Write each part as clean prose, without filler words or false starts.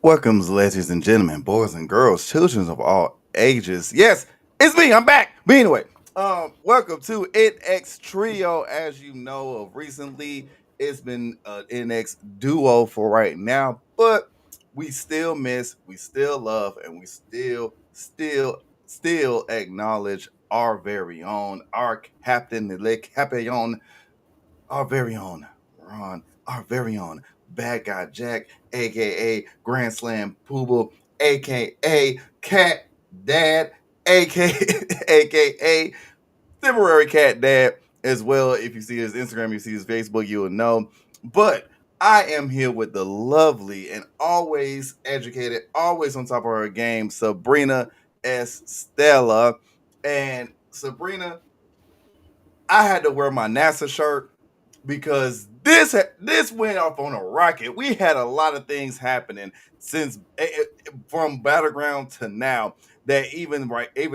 Welcome, ladies and gentlemen, boys and girls, children of all ages. Yes, it's me. I'm back. But anyway, welcome to NXTrio. As you know, of recently, it's been an NX duo for right now, but we still miss, we still love, and we still acknowledge our very own, our captain, the Capion, our very own Ron, our very own bad guy Jack, aka Grand Slam Poobah, aka Cat Dad, aka temporary Cat Dad as well. If you see his Instagram, you see his Facebook, you'll know. But I am here with the lovely and always educated, always on top of her game, Sabrina Estella. And Sabrina, I had to wear my NASA shirt because this went off on a rocket. We had a lot of things happening since from Battleground to now that even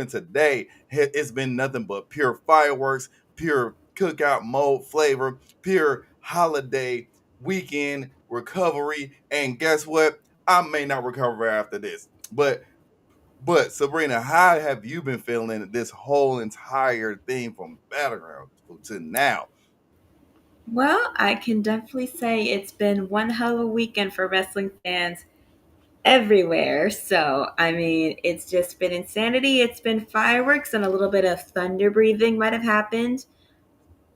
today it's been nothing but pure fireworks, pure cookout mode flavor, pure holiday weekend recovery. And guess what? I may not recover after this, but Sabrina, how have you been feeling this whole entire thing from Battleground to now? Well, I can definitely say it's been one hell of a weekend for wrestling fans everywhere. So, I mean, it's just been insanity. It's been fireworks and a little bit of thunder breathing might have happened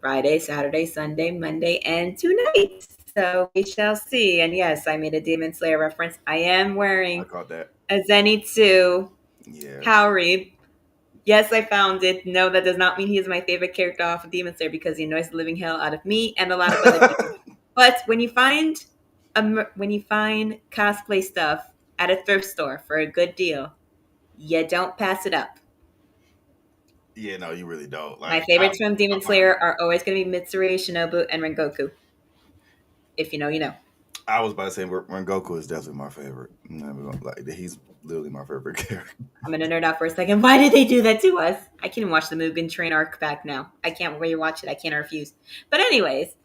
Friday, Saturday, Sunday, Monday, and tonight. So, we shall see. And yes, I made a Demon Slayer reference. I am I wearing caught that. a Zenitsu Yeah. Howry. Yes, I found it. No, that does not mean he is my favorite character off of Demon Slayer because he annoys the living hell out of me and a lot of other people. But when you find cosplay stuff at a thrift store for a good deal, you don't pass it up. Yeah, no, you really don't. My Like favorites from I Demon find Slayer are always going to be Mitsuri, Shinobu, and Rengoku. If you know, you know. I was about to say Rengoku is definitely my favorite. Like he's literally my favorite character. I'm going to nerd out for a second. Why did they do that to us? I can't even watch the Mugen Train arc back now. I can't rewatch it. I can't refuse. But anyways,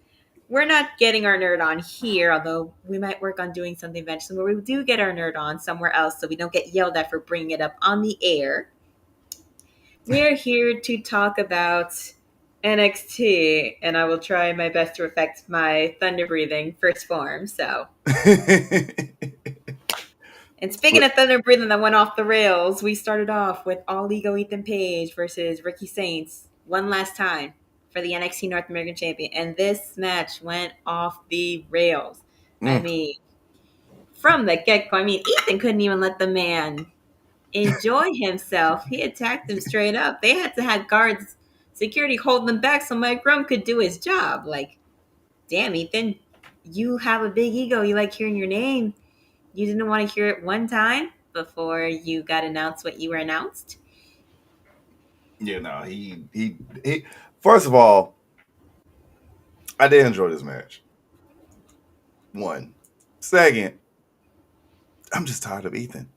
we're not getting our nerd on here, although we might work on doing something eventually where we do get our nerd on somewhere else so we don't get yelled at for bringing it up on the air. We're here to talk about NXT, and I will try my best to affect my thunder breathing first form. So, and speaking but of thunder breathing that went off the rails, we started off with All Ego Ethan Page versus Ricky Saints one last time for the NXT North American Champion, and this match went off the rails. I mm, mean, from the get go, I mean, Ethan couldn't even let the man enjoy himself. He attacked him straight up. They had to have guards, security holding them back so Mike Grum could do his job. Like, damn, Ethan, you have a big ego. You like hearing your name. You didn't want to hear it one time before you got announced what you were announced. yeah, no, he. First of all, I did enjoy this match. One, second, I'm just tired of Ethan.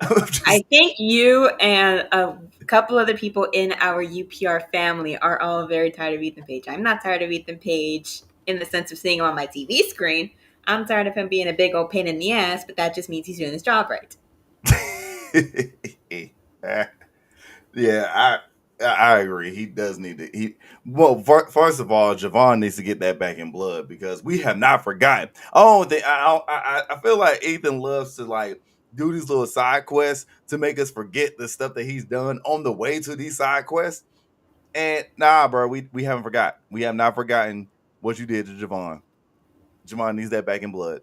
I'm I just think you and a couple other people in our UPR family are all very tired of Ethan Page. I'm not tired of Ethan Page in the sense of seeing him on my TV screen. I'm tired of him being a big old pain in the ass, but that just means he's doing his job right. yeah, I agree. He does need to. First of all, Javon needs to get that back in blood because we have not forgotten. Oh, I feel like Ethan loves to like do these little side quests to make us forget the stuff that he's done on the way to these side quests. And nah, bro, we haven't forgot. We have not forgotten what you did to Javon. Javon needs that back in blood.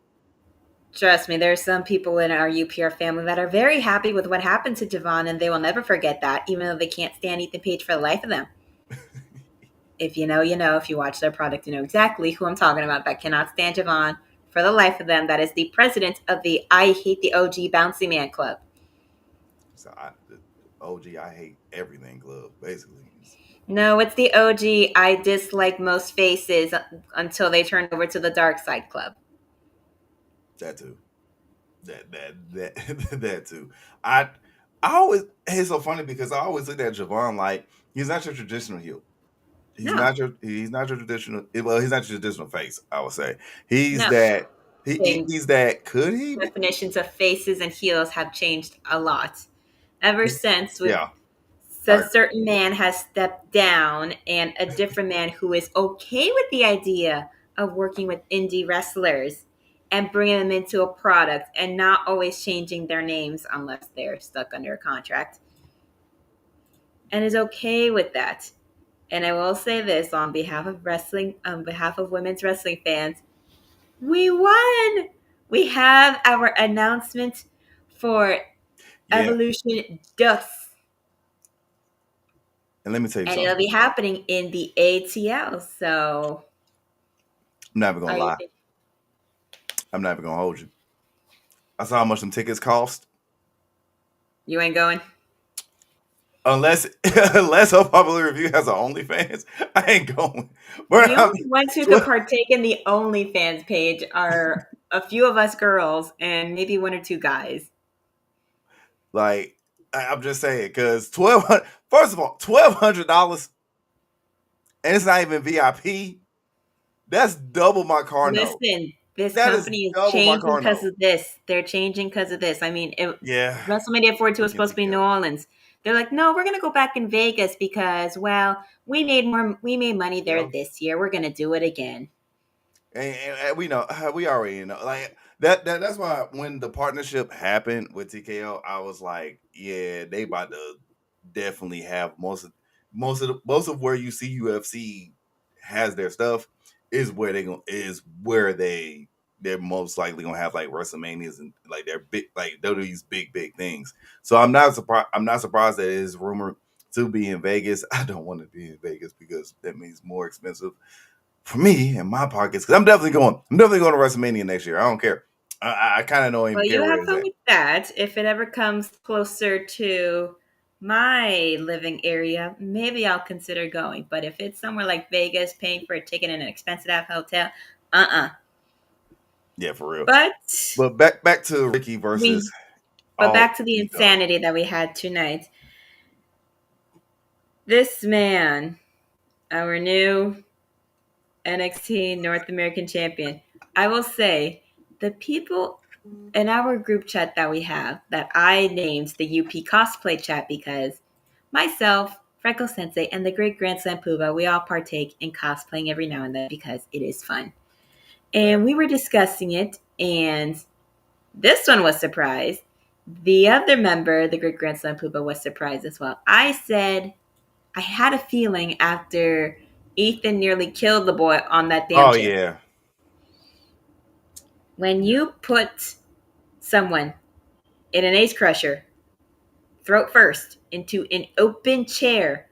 Trust me, there's some people in our UPR family that are very happy with what happened to Javon, and they will never forget that, even though they can't stand Ethan Page for the life of them. If you know, you know. If you watch their product, you know exactly who I'm talking about that cannot stand Javon for the life of them. That is the president of the I Hate the OG Bouncy Man Club. The OG, I hate everything club, basically. No, it's the OG I dislike most faces until they turn over to the Dark Side Club. That too. That too. I I always it's so funny because I always look at Javon like he's not your traditional heel. No, He's not your traditional. Well, he's not your traditional face. I would say he's no. that. He's that. Could he be? definitions of faces and heels have changed a lot ever since with Yeah. a certain man has stepped down and a different man who is okay with the idea of working with indie wrestlers and bringing them into a product and not always changing their names unless they're stuck under a contract and is okay with that. And I will say this on behalf of wrestling, on behalf of women's wrestling fans, we won. We have our announcement for Yeah. Evolution Dust. And let me tell you And it'll something. be happening in the ATL. So I'm never gonna are you lie. I'm never gonna hold you. I saw how much some tickets cost. you ain't going? Unless Unpopular Review has an OnlyFans, I ain't going. But The only ones who could partake in the OnlyFans page are a few of us girls and maybe one or two guys. like I'm just saying, because first of all, $1,200, and it's not even VIP. That's double my car note. Listen, this That is company is double my changing car because note. of this. They're changing because of this. I mean, Yeah, WrestleMania 42 was get supposed to be New together. Orleans. They're like, no, we're gonna go back in Vegas because, well, we made money there Yeah, this year. We're gonna do it again. and we know, we already know, like that's why when the partnership happened with TKO, I was like, yeah, they about to definitely have most of where you see UFC has their stuff they're most likely gonna have like WrestleManias and like their big, like WWE's big things. So I'm not surprised that it is rumored to be in Vegas. I don't want to be in Vegas because that means more expensive for me and my pockets. Because I'm definitely going. I'm definitely going to WrestleMania next year. I don't care. I kind of don't Well, even you care where have it's fun at. with that. If it ever comes closer to my living area, maybe I'll consider going. But if it's somewhere like Vegas, paying for a ticket in an expensive hotel, uh-uh. Yeah, for real. But But back to Ricky versus we but all back to the ego. insanity that we had tonight. This man, our new NXT North American champion. I will say the people in our group chat that we have that I named the UP cosplay chat because myself, Frecklesensei, and the great grandson Puba, we all partake in cosplaying every now and then because it is fun. And we were discussing it, and this one was surprised. The other member, the great grandson Puba, was surprised as well. I said I had a feeling after Ethan nearly killed the boy on that damn Oh chair. yeah, When you put someone in an ace crusher, throat first, into an open chair,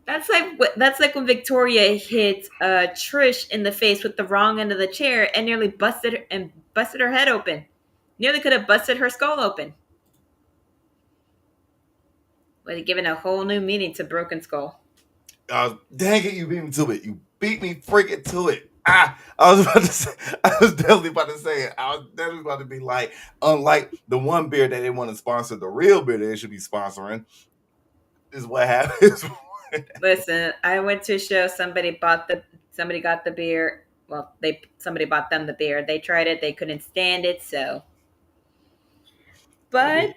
that's like when Victoria hit Trish in the face with the wrong end of the chair and nearly busted her head open. Nearly could have busted her skull open. Would have given a whole new meaning to broken skull. dang it! You beat me to it. You beat me freaking to it. I was about to say. I was definitely about to say it. I was definitely about to be like, unlike the one beer that they want to sponsor, the real beer that they should be sponsoring is what happens. Listen, I went to a show. Somebody got the beer. Well, somebody bought them the beer. They tried it. They couldn't stand it. So, I mean,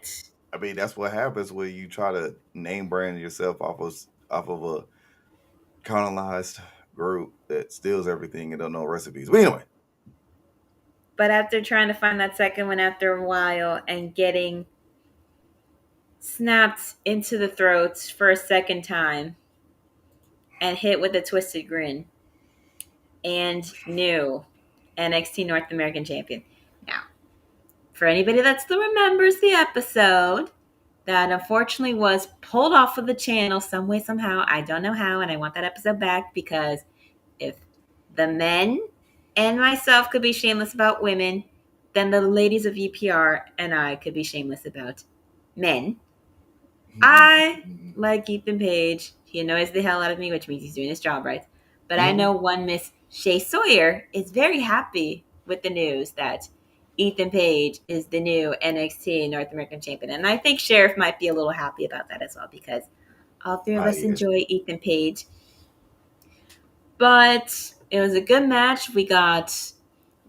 but that's what happens when you try to name brand yourself off of a colonized group that steals everything and don't know recipes. But anyway, after trying to find that second one after a while and getting snapped into the throat for a second time and hit with a twisted grin and new NXT North American champion. Now, for anybody that still remembers the episode that unfortunately was pulled off of the channel some way, somehow, I don't know how, and I want that episode back because if the men and myself could be shameless about women, then the ladies of UPR and I could be shameless about men. I like Ethan Page. He annoys the hell out of me, which means he's doing his job right. But I know one Miss Shay Sawyer is very happy with the news that Ethan Page is the new NXT North American champion. And I think Sheriff might be a little happy about that as well because all three of us yeah. enjoy Ethan Page. But it was a good match. We got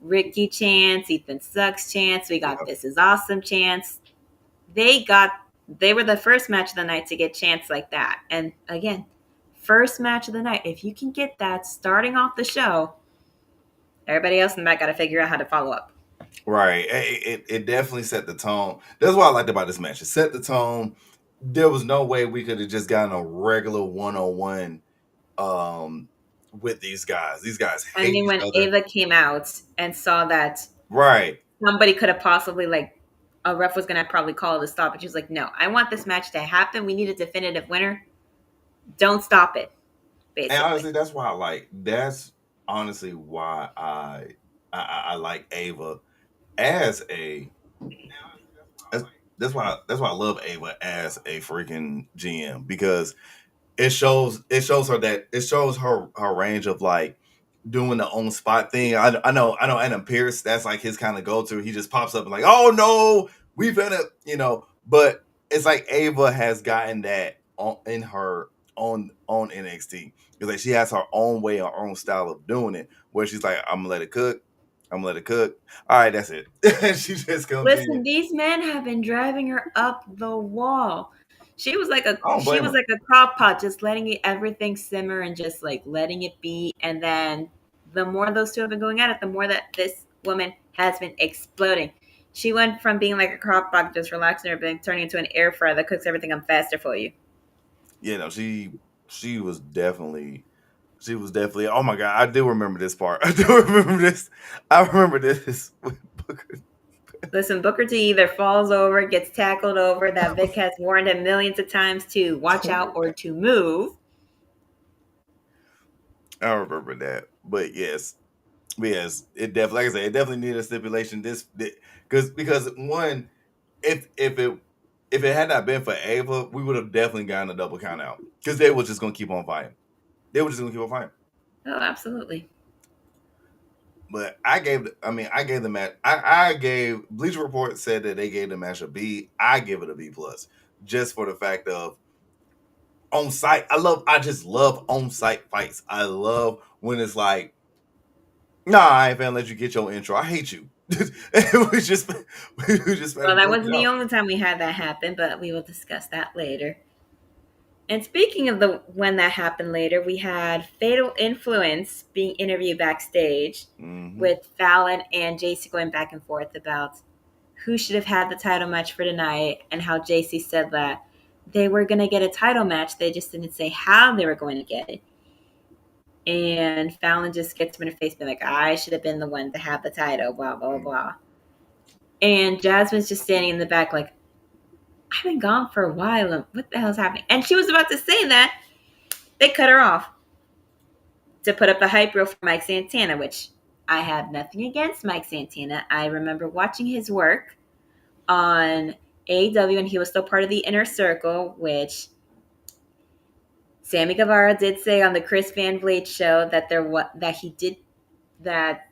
Ricky chants, Ethan sucks chants. We got Yeah. This is awesome chants. They were the first match of the night to get chants like that. And again, first match of the night. If you can get that starting off the show, everybody else in the back got to figure out how to follow up. Right. It definitely set the tone. That's what I liked about this match. It set the tone. There was no way we could have just gotten a regular 1-on-1 with these guys. These guys I hate mean, each when other. Ava came out and saw that Right. somebody could have possibly, like, a ref was going to probably call it a stop, but she was like, no, I want this match to happen. We need a definitive winner. Don't stop it, basically. And honestly, that's honestly why I like Ava as a as, that's why I love Ava as a freaking GM, because it shows her range of like doing the on spot thing. I know Adam Pierce, that's like his kind of go to. He just pops up and like, oh no, we've been but it's like Ava has gotten that in her on NXT. It's like she has her own way, her own style of doing it, where she's like, I'm gonna let it cook. I'm gonna let it cook. All right, that's it. She just comes Listen, in. these men have been driving her up the wall. She was like I don't blame her. a crock pot, just letting everything simmer and just like letting it be. And then the more those two have been going at it, the more that this woman has been exploding. She went from being like a crock pot, just relaxing her, but turning into an air fryer that cooks everything up faster for you. You know, she was definitely oh my god, I do remember this part. I do remember this. I remember this with Booker. Listen, Booker T either falls over, gets tackled over. That Vic has warned him millions of times to watch out or to move. I remember that. But yes, it definitely, like I said, it definitely needed a stipulation. Because one, if it had not been for Ava, we would have definitely gotten a double count out, because they were just gonna keep on fighting. They were just gonna keep on fighting. Oh, absolutely. But I gave the match. I gave Bleacher Report said that they gave the match a B. I give it a B plus, just for the fact of on site. I just love on site fights. I love when it's like, nah, I ain't finna let you get your intro. I hate you. we just Well, finna that duke wasn't it the out. only time we had that happen, but we will discuss that later. And speaking of the when that happened later, we had Fatal Influence being interviewed backstage Mm-hmm. with Fallon and JC going back and forth about who should have had the title match for tonight, and how JC said that they were going to get a title match. They just didn't say how they were going to get it. And Fallon just gets him in the face, being like, I should have been the one to have the title, blah, blah, blah. And Jasmine's just standing in the back like, I've been gone for a while. What the hell's happening? And she was about to say that. They cut her off to put up a hype reel for Mike Santana, which I have nothing against Mike Santana. I remember watching his work on AEW, and he was still part of the Inner Circle, which Sammy Guevara did say on the Chris Van Vliet show that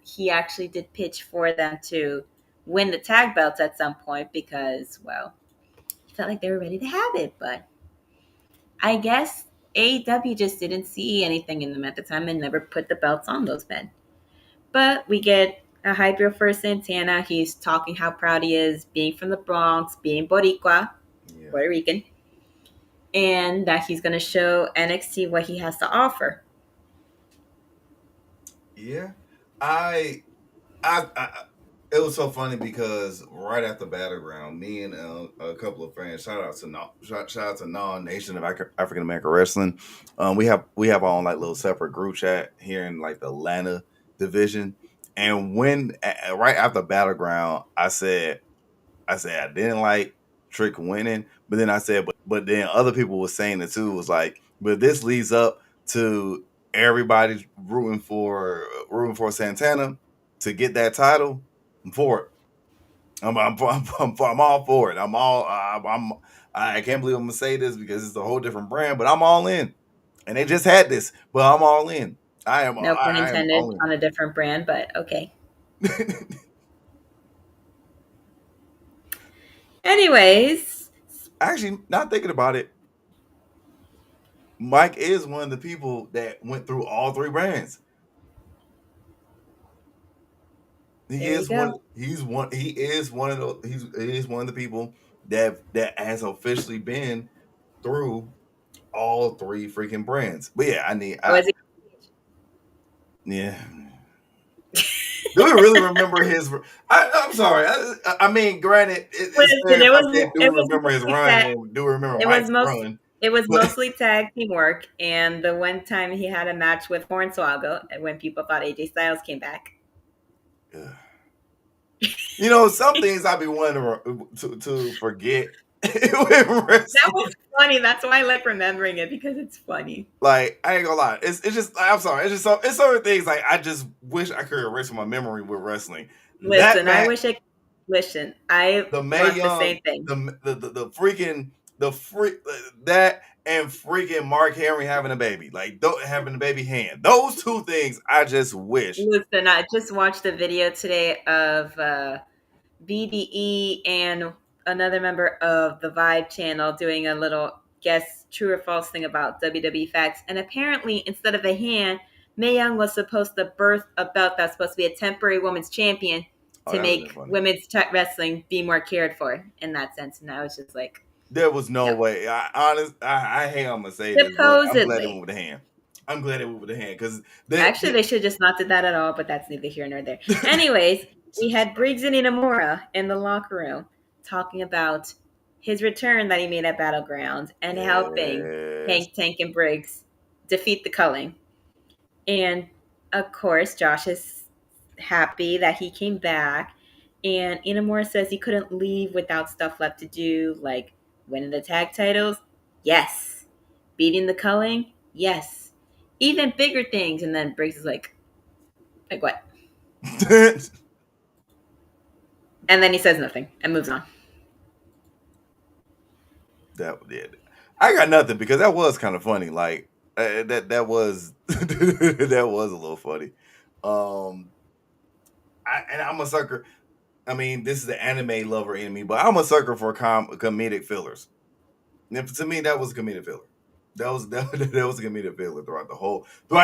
he actually did pitch for them to win the tag belts at some point, because, well, he felt like they were ready to have it. But I guess AEW just didn't see anything in them at the time and never put the belts on those men. But we get a hype reel for Santana. He's talking how proud he is being from the Bronx, being Boricua, Yeah. Puerto Rican, and that he's going to show NXT what he has to offer. Yeah. I it was so funny because right after Battleground, me and a couple of friends, shout out to Non Nation of African American Wrestling. We have our own like little separate group chat here in like the Atlanta division. And when right after Battleground, I said I didn't like Trick winning, but then I said, but then other people were saying it too. Was like, but this leads up to everybody rooting for Santana to get that title. I'm for it. I'm all for it. I can't believe I'm gonna say this because it's a whole different brand, but I'm all in. And they just had this, but I'm all in. No pun I am intended all on a different brand, but okay. in. Anyways, Actually, not thinking about it, Mike is one of the people that went through all three brands. He There you is one. go. He is one of the. He is one of the people that has officially been through all three freaking brands. But yeah, Oh, is it? yeah. Do we really remember his? I'm sorry. I mean, granted, it's Listen, fair if it I was said, "Do it we was remember his mostly run?" tag. When do we remember It was Mike's most. run? It was But mostly tag team work, and the one time he had a match with Hornswoggle, and when people thought AJ Styles came back. some things I'd be wanting to forget. That was funny. That's why I like remembering it because it's funny. Like, I ain't gonna lie, it's just, I'm sorry, it's certain things like I just wish I could erase from my memory with wrestling. That Listen, I match, wish I. Listen, I the Mae want the Young, same thing. the freaking the freak that and freaking Mark Henry having a baby, like having a baby hand. Those two things I just wish. Listen, I just watched a video today of BDE and another member of the Vibe channel doing a little guess true or false thing about WWE facts. And apparently, instead of a hand, Mae Young was supposed to birth a belt that's supposed to be a temporary women's champion Oh, to that would have make been funny. women's wrestling be more cared for in that sense. And I was just like, There was no no. way. I hate I'm gonna say this, but I'm glad it went Supposedly. with the hand. I'm glad it went with the hand because Actually, they should just not did that at all, but that's neither here nor there. Anyways, we had Briggs and Inamura in the locker room talking about his return that he made at Battleground and helping yes. Hank, Tank, and Briggs defeat the Culling. And of course, Josh is happy that he came back. And Inamura says he couldn't leave without stuff left to do, like winning the tag titles. Yes. Beating the Culling. Yes. Even bigger things. And then Briggs is like what? And then he says nothing and moves on. That did. I got nothing because that was kind of funny. Like that was that was a little funny. And I'm a sucker. I mean, this is the anime lover in me, but I'm a sucker for comedic fillers. And to me, that was a comedic filler. That was that was a comedic filler throughout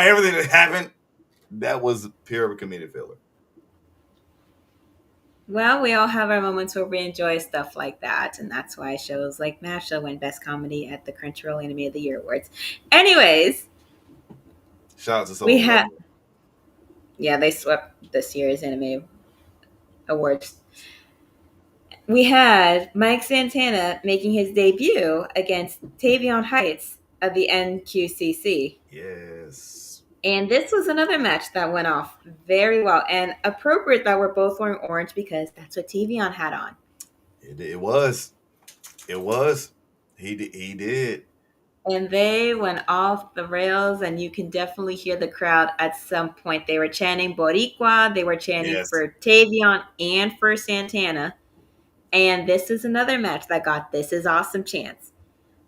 everything that happened. That was pure comedic filler. Well, we all have our moments where we enjoy stuff like that, and that's why shows like MASHA win Best Comedy at the Crunchyroll Anime of the Year Awards. Anyways, Shout out to we Solo had Leveling. yeah, they swept this year's anime awards. We had Mike Santana making his debut against Tavion Heights of the NQCC. Yes. And this was another match that went off very well and appropriate that we're both wearing orange because that's what Tavion had on. It was. It was. He did. And they went off the rails, and you can definitely hear the crowd at some point. They were chanting Boricua, they were chanting Yes. for Tavion and for Santana. And this is another match that got This Is Awesome chants.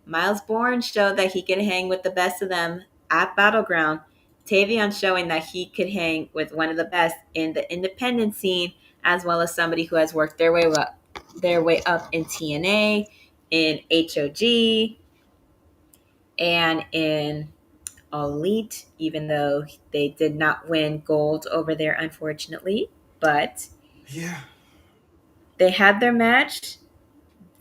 Miles Bourne showed that he could hang with the best of them at Battleground. Tavion showing that he could hang with one of the best in the independent scene, as well as somebody who has worked their way up in TNA, in HOG, and in Elite, even though they did not win gold over there, unfortunately. But yeah, they had their match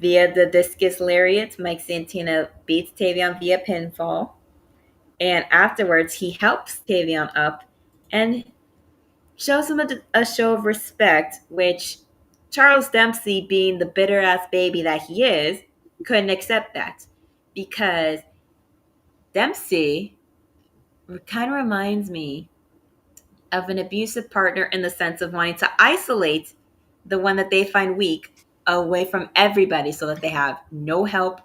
via the discus lariat. Mike Santana beats Tavion via pinfall. And afterwards, he helps Tavion up and shows him a show of respect, which Charles Dempsey, being the bitter ass baby that he is, couldn't accept that. Because Dempsey kind of reminds me of an abusive partner in the sense of wanting to isolate the one that they find weak away from everybody so that they have no help,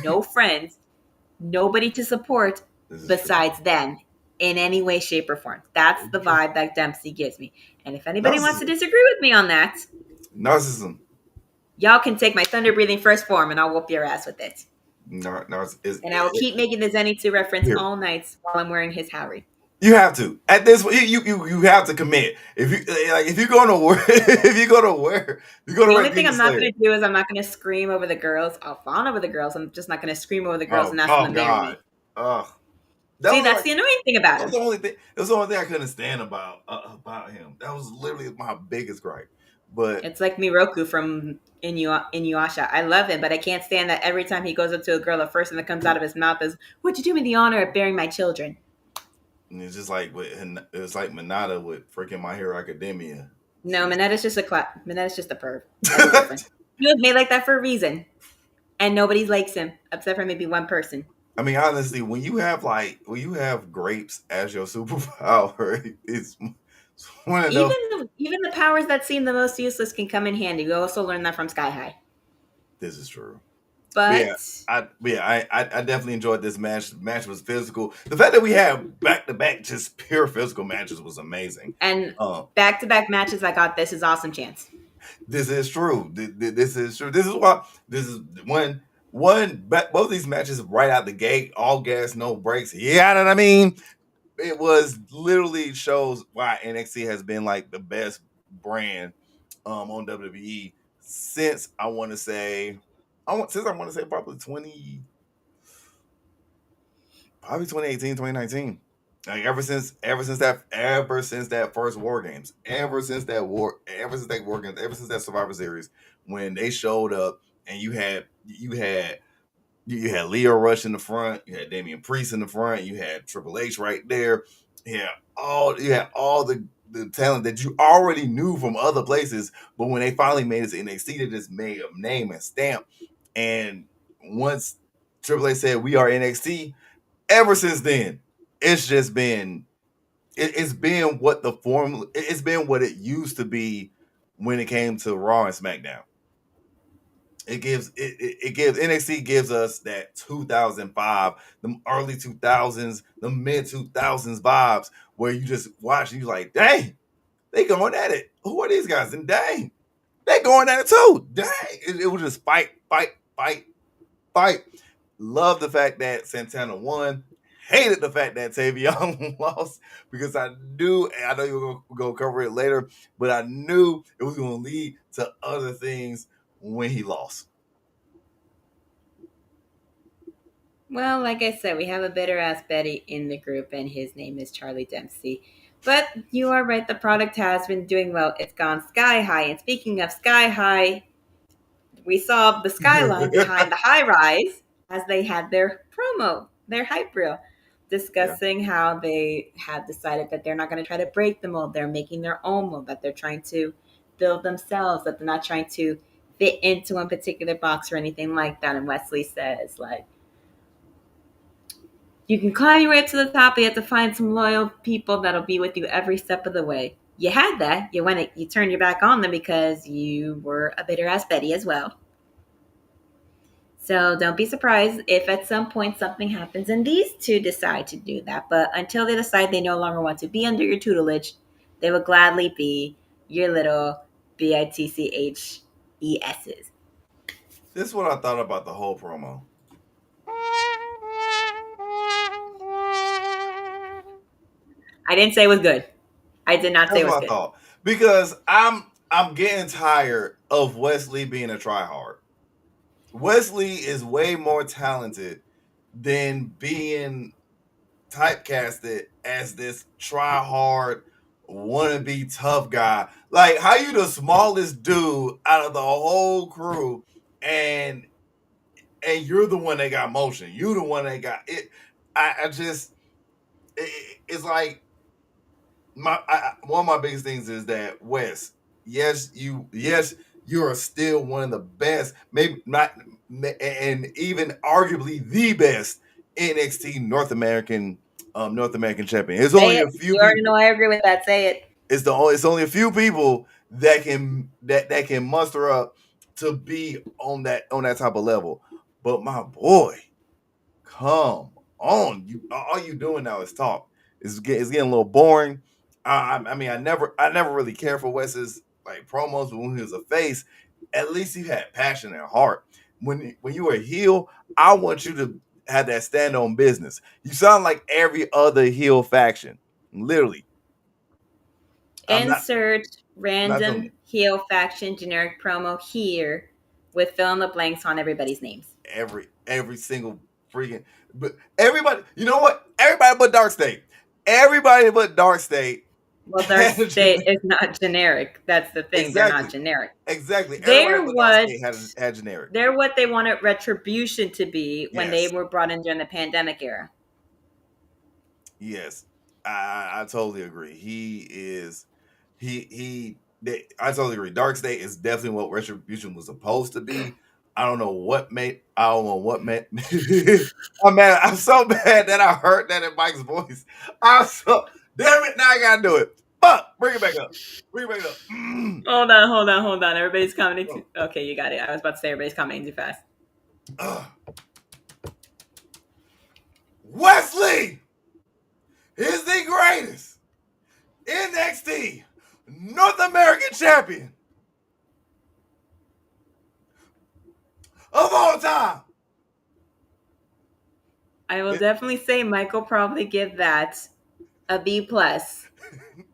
no friends, nobody to support besides them in any way, shape, or form. That's the vibe that Dempsey gives me. And if anybody wants to disagree with me on that, narcissism. Y'all can take my thunder breathing first form and I'll whoop your ass with it. And I will keep making the Zenitsu reference all nights while I'm wearing his Howie. You have to. At this you have to commit. If you're going to work, the only thing I'm not going to do is I'm not going to scream over the girls. I'll fawn over the girls. I'm just not going to scream over the girls and ask them to marry me. Ugh. That See, was that's like the annoying thing about that was him. the only thing. That was the only thing I couldn't stand about him. That was literally my biggest gripe. But It's like Miroku from Inuyasha. I love him, but I can't stand that every time he goes up to a girl, the first thing that comes out of his mouth is, "Would you do me the honor of bearing my children?" it's just like it's like Minata with freaking My Hero Academia. No, Minetta's just Minetta's just a perv. That's different. He was made like that for a reason, and nobody likes him except for maybe one person. I mean, honestly, when you have grapes as your superpower, it's one of those. Even the powers that seem the most useless can come in handy. We also learned that from Sky High. This is true. But yeah, But I definitely enjoyed this match. The match was physical. The fact that we have back to back just pure physical matches was amazing. and Um, back to back matches, I got this is awesome chance. this is true. This is true. This is why this is both these matches right out the gate, all gas, no brakes. Yeah, know what I mean. It was literally shows why NXT has been like the best brand on WWE since I want to say probably 2018, 2019. Like ever since that first War Games, ever since that War Games, ever since that Survivor Series, when they showed up and you had Leo Rush in the front, you had Damian Priest in the front, you had Triple H right there, you had all the talent that you already knew from other places, but when they finally made it to NXT, they just made a name and stamp. And once Triple H said we are NXT, ever since then, it's just been it's been what the form it's been what it used to be when it came to Raw and SmackDown. It gives NXT gives us that 2005, the early 2000s, the mid 2000s vibes where you just watch and you're like, dang, they going at it. Who are these guys? And dang, they going at it too. Dang, it was just fight. Love the fact that Santana won. Hated the fact that Tavion lost because I know you were going to cover it later, but I knew it was going to lead to other things when he lost. Well, like I said, we have a bitter ass Betty in the group, and his name is Charlie Dempsey. But you are right, the product has been doing well. It's gone sky high. And speaking of sky high, we saw the skyline behind the high rise as they had their promo, their hype reel, Yeah. discussing how they have decided that they're not going to try to break the mold. They're making their own mold, that they're trying to build themselves, that they're not trying to fit into one particular box or anything like that. And Wesley says, like, you can climb your way up to the top, but you have to find some loyal people that'll be with you every step of the way. You had that. You turned your back on them because you were a bitter ass Betty as well. So don't be surprised if at some point something happens and these two decide to do that. But until they decide they no longer want to be under your tutelage, they will gladly be your little BITCHESs. This is what I thought about the whole promo. I didn't say it was good. I did not say That's it was what I good. thought. Because I'm getting tired of Wesley being a tryhard. Wesley is way more talented than being typecasted as this try hard, wannabe tough guy. Like, how you the smallest dude out of the whole crew, and you're the one that got motion. You the one that got it. I just it's like one of my biggest things is that Wes, yes you are still one of the best, maybe not, and even arguably the best NXT North American champion. It's Say only it. a few You already people. know I agree with that. Say it. It's only a few people that can muster up to be on that type of level. But my boy, come on, you all you doing now is talk. It's getting a little boring. I mean, I never really cared for Wes's like promos, but when he was a face, at least he had passion and heart. When you were a heel, I want you to have that stand on business. You sound like every other heel faction, literally. I'm not Insert not doing random it. heel faction generic promo here with fill in the blanks on everybody's names. Every single freaking. But everybody, you know what? Everybody but Dark State. Everybody but Dark State. Well, Dark State is not generic. That's the thing. They're not Exactly. generic. Exactly. Everybody They're but Dark what State had generic. they're what they wanted Retribution to be when they Yes. were brought in during the pandemic era. Yes. I totally agree. He is I totally agree. Dark State is definitely what Retribution was supposed to be. I don't know what made. I'm mad. I'm so mad that I heard that in Mike's voice. I'm so damn it. Now I gotta do it. Fuck. Bring it back up. Bring it back up. Hold on. Everybody's commenting too. Okay, you got it. I was about to say everybody's commenting too fast. Wesley is the greatest NXT North American champion of all time. I will definitely say Mike will probably give that a B plus.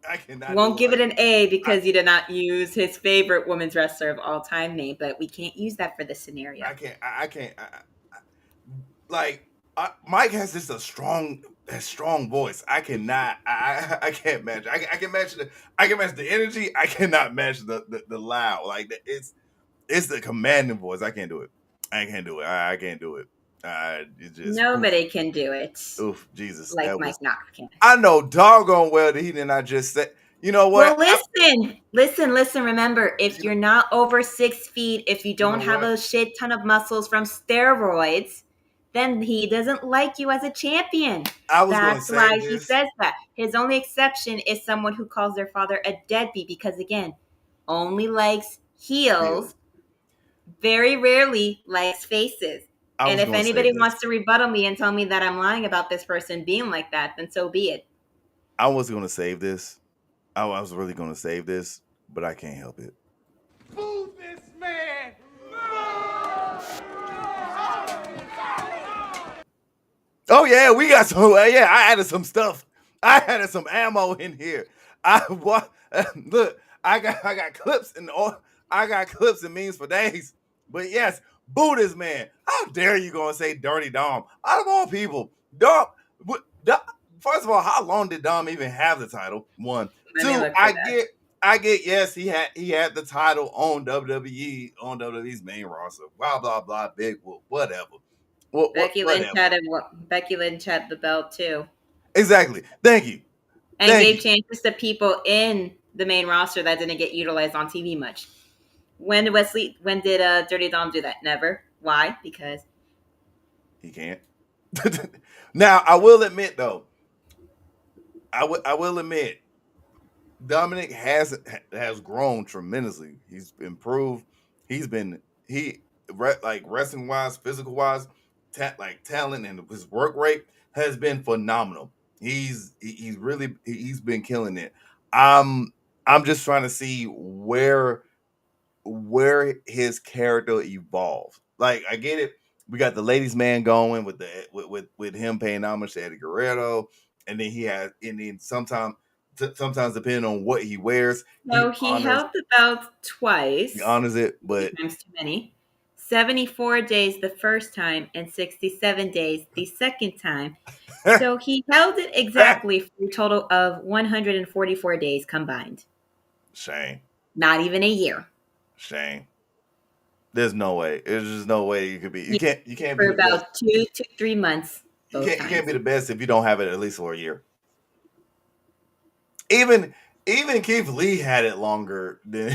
I cannot. Won't give it an A because you did not use his favorite women's wrestler of all time name, but we can't use that for this scenario. I can't. Mike has just a strong voice. I cannot. I can't match. I can match the energy. I cannot match the loud. Like it's the commanding voice. I can't do it. I can't do it. Nobody can do it. Oof, Jesus. Like Mike Knox can. I know doggone well that he did not just say. You know what? Well, listen. Remember, if you're not over 6 feet, if you don't have a shit ton of muscles from steroids, then he doesn't like you as a champion. That's why he says that. His only exception is someone who calls their father a deadbeat because, again, only likes heels, very rarely likes faces. And if anybody wants to rebuttal me and tell me that I'm lying about this person being like that, then so be it. I was going to save this. I was really going to save this, but I can't help it. Boo this man! Oh yeah, we got some. Yeah, I added some stuff. I added some ammo in here. Look. I got clips and memes for days. But yes, boo this man. How dare you gonna say Dirty Dom? Out of all people, Dom. First of all, how long did Dom even have the title? One, two. I get. Yes, he had the title on WWE's main roster. Blah blah blah. Big whatever. Becky Lynch had the belt too. Exactly. Thank you. And gave chances to people in the main roster that didn't get utilized on TV much. When did Dirty Dom do that? Never. Why? Because he can't. Now I will admit though. I will admit, Dominic has grown tremendously. He's improved. Wrestling wise, physical wise, talent and his work rate has been phenomenal. He's been killing it. I'm just trying to see where his character evolves. Like I get it. We got the ladies' man going with him paying homage to Eddie Guerrero, and then sometimes depending on what he wears. No, he held the belt twice. He honors it, but times too many. 74 days the first time and 67 days the second time. So he held it exactly for a total of 144 days combined. Shame. Not even a year. Shame. There's no way. There's just no way you could be. You can't for be about 2 to 3 months. You can't be the best if you don't have it at least for a year. Even Keith Lee had it longer than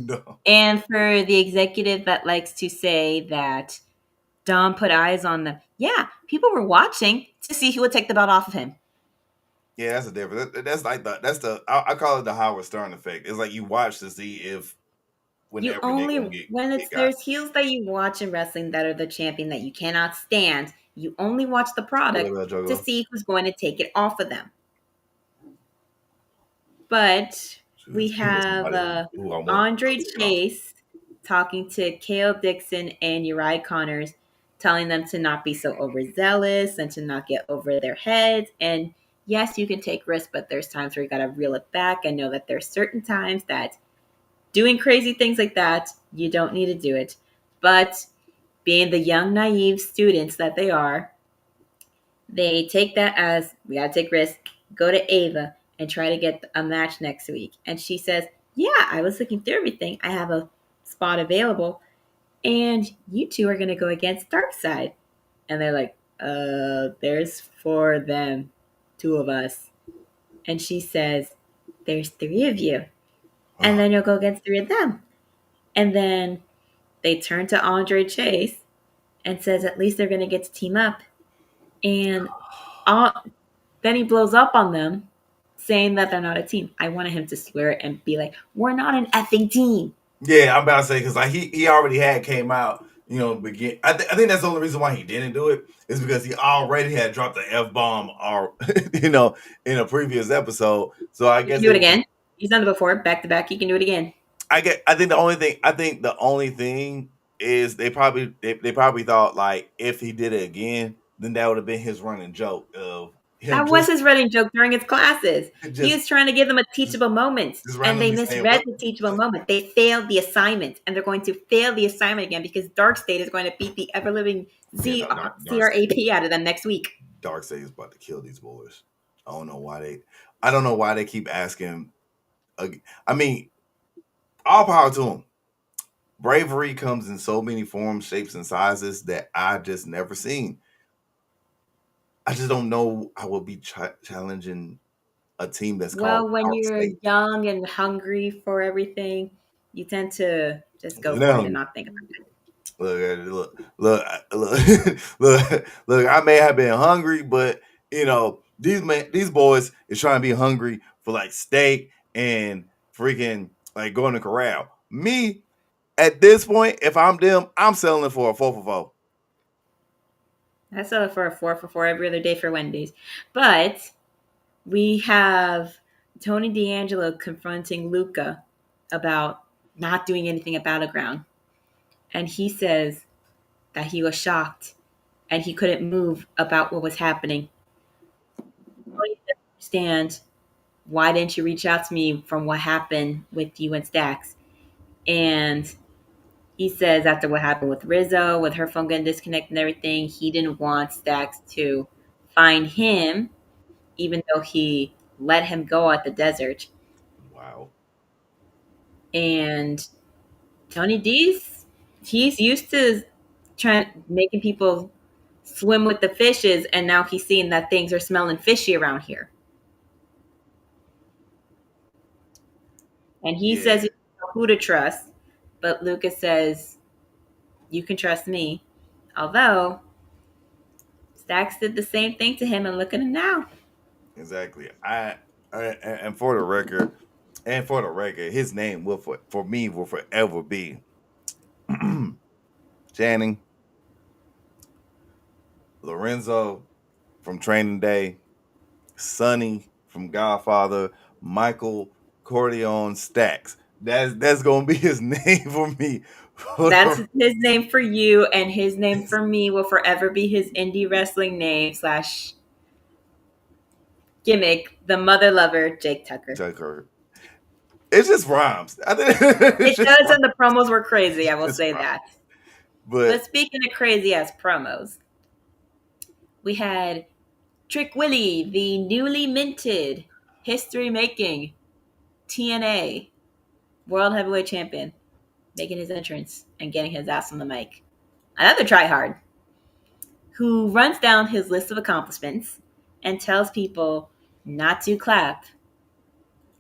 Dom. And for the executive that likes to say that Dom put eyes on them, yeah, people were watching to see who would take the belt off of him. Yeah, that's a difference. That's like I call it the Howard Stern effect. It's like you watch to see if when there's heels that you watch in wrestling that are the champion that you cannot stand, you only watch the product to see who's going to take it off of them. But we have Andre Chase talking to Kale Dixon and Uriah Connors, telling them to not be so overzealous and to not get over their heads. And yes, you can take risks, but there's times where you got to reel it back and know that there's certain times that doing crazy things like that, you don't need to do it. But being the young, naive students that they are, they take that as we gotta take risks, go to Ava and try to get a match next week. And she says, yeah, I was looking through everything. I have a spot available. And you two are gonna go against Darkseid. And they're like, there's four of them, two of us. And she says, there's three of you. And then you'll go against three of them. And then they turn to Andre Chase and says, at least they're gonna get to team up. And all, then he blows up on them, saying that they're not a team. I wanted him to swear and be like, we're not an effing team. Yeah, I'm about to say, because like he already had came out, begin. I think that's the only reason why he didn't do it is because he already had dropped the F-bomb or in a previous episode. So I He guess can do it again. He's done it before, back to back. He can do it again. I think the only thing is they probably thought like if he did it again, then that would have been his running joke of him That was his running joke during his classes. He was trying to give them a teachable moment, and they misread the teachable moment. They failed the assignment, and they're going to fail the assignment again because Darkseid is going to beat the ever-living CRAP out of them next week. Darkseid is about to kill these boys. I don't know why they keep asking. I mean, all power to them. Bravery comes in so many forms, shapes, and sizes that I just never seen. I just don't know I will be challenging a team that's called. Well, when you're young and hungry for everything, you tend to just go for it and not think about it. Look. I may have been hungry, but these boys is trying to be hungry for like steak and freaking like going to corral. Me, at this point, if I'm them, I'm selling it for a 4 for 4. I sell it for a 4 for 4 every other day for Wendy's. But we have Tony D'Angelo confronting Luca about not doing anything at Battleground. And he says that he was shocked and he couldn't move about what was happening. Tony doesn't understand, why didn't you reach out to me from what happened with you and Stax? And he says after what happened with Rizzo, with her phone getting disconnected and everything, he didn't want Stax to find him, even though he let him go at the desert. Wow. And Tony D's, he's used to making people swim with the fishes, and now he's seeing that things are smelling fishy around here. And he says he doesn't know who to trust, but Lucas says, you can trust me. Although Stax did the same thing to him, and look at him now. Exactly. And for the record, his name will forever be Channing, Lorenzo from Training Day, Sonny from Godfather, Michael Corleone Stax. That's gonna be his name for me. That's his name for you, and his name for me will forever be his indie wrestling name / gimmick, the mother lover, Jake Tucker. It just rhymes. It does, and the promos were crazy, I will say that. But speaking of crazy ass promos, we had Trick Willie, the newly minted, history making TNA World Heavyweight Champion, making his entrance and getting his ass on the mic. Another tryhard who runs down his list of accomplishments and tells people not to clap,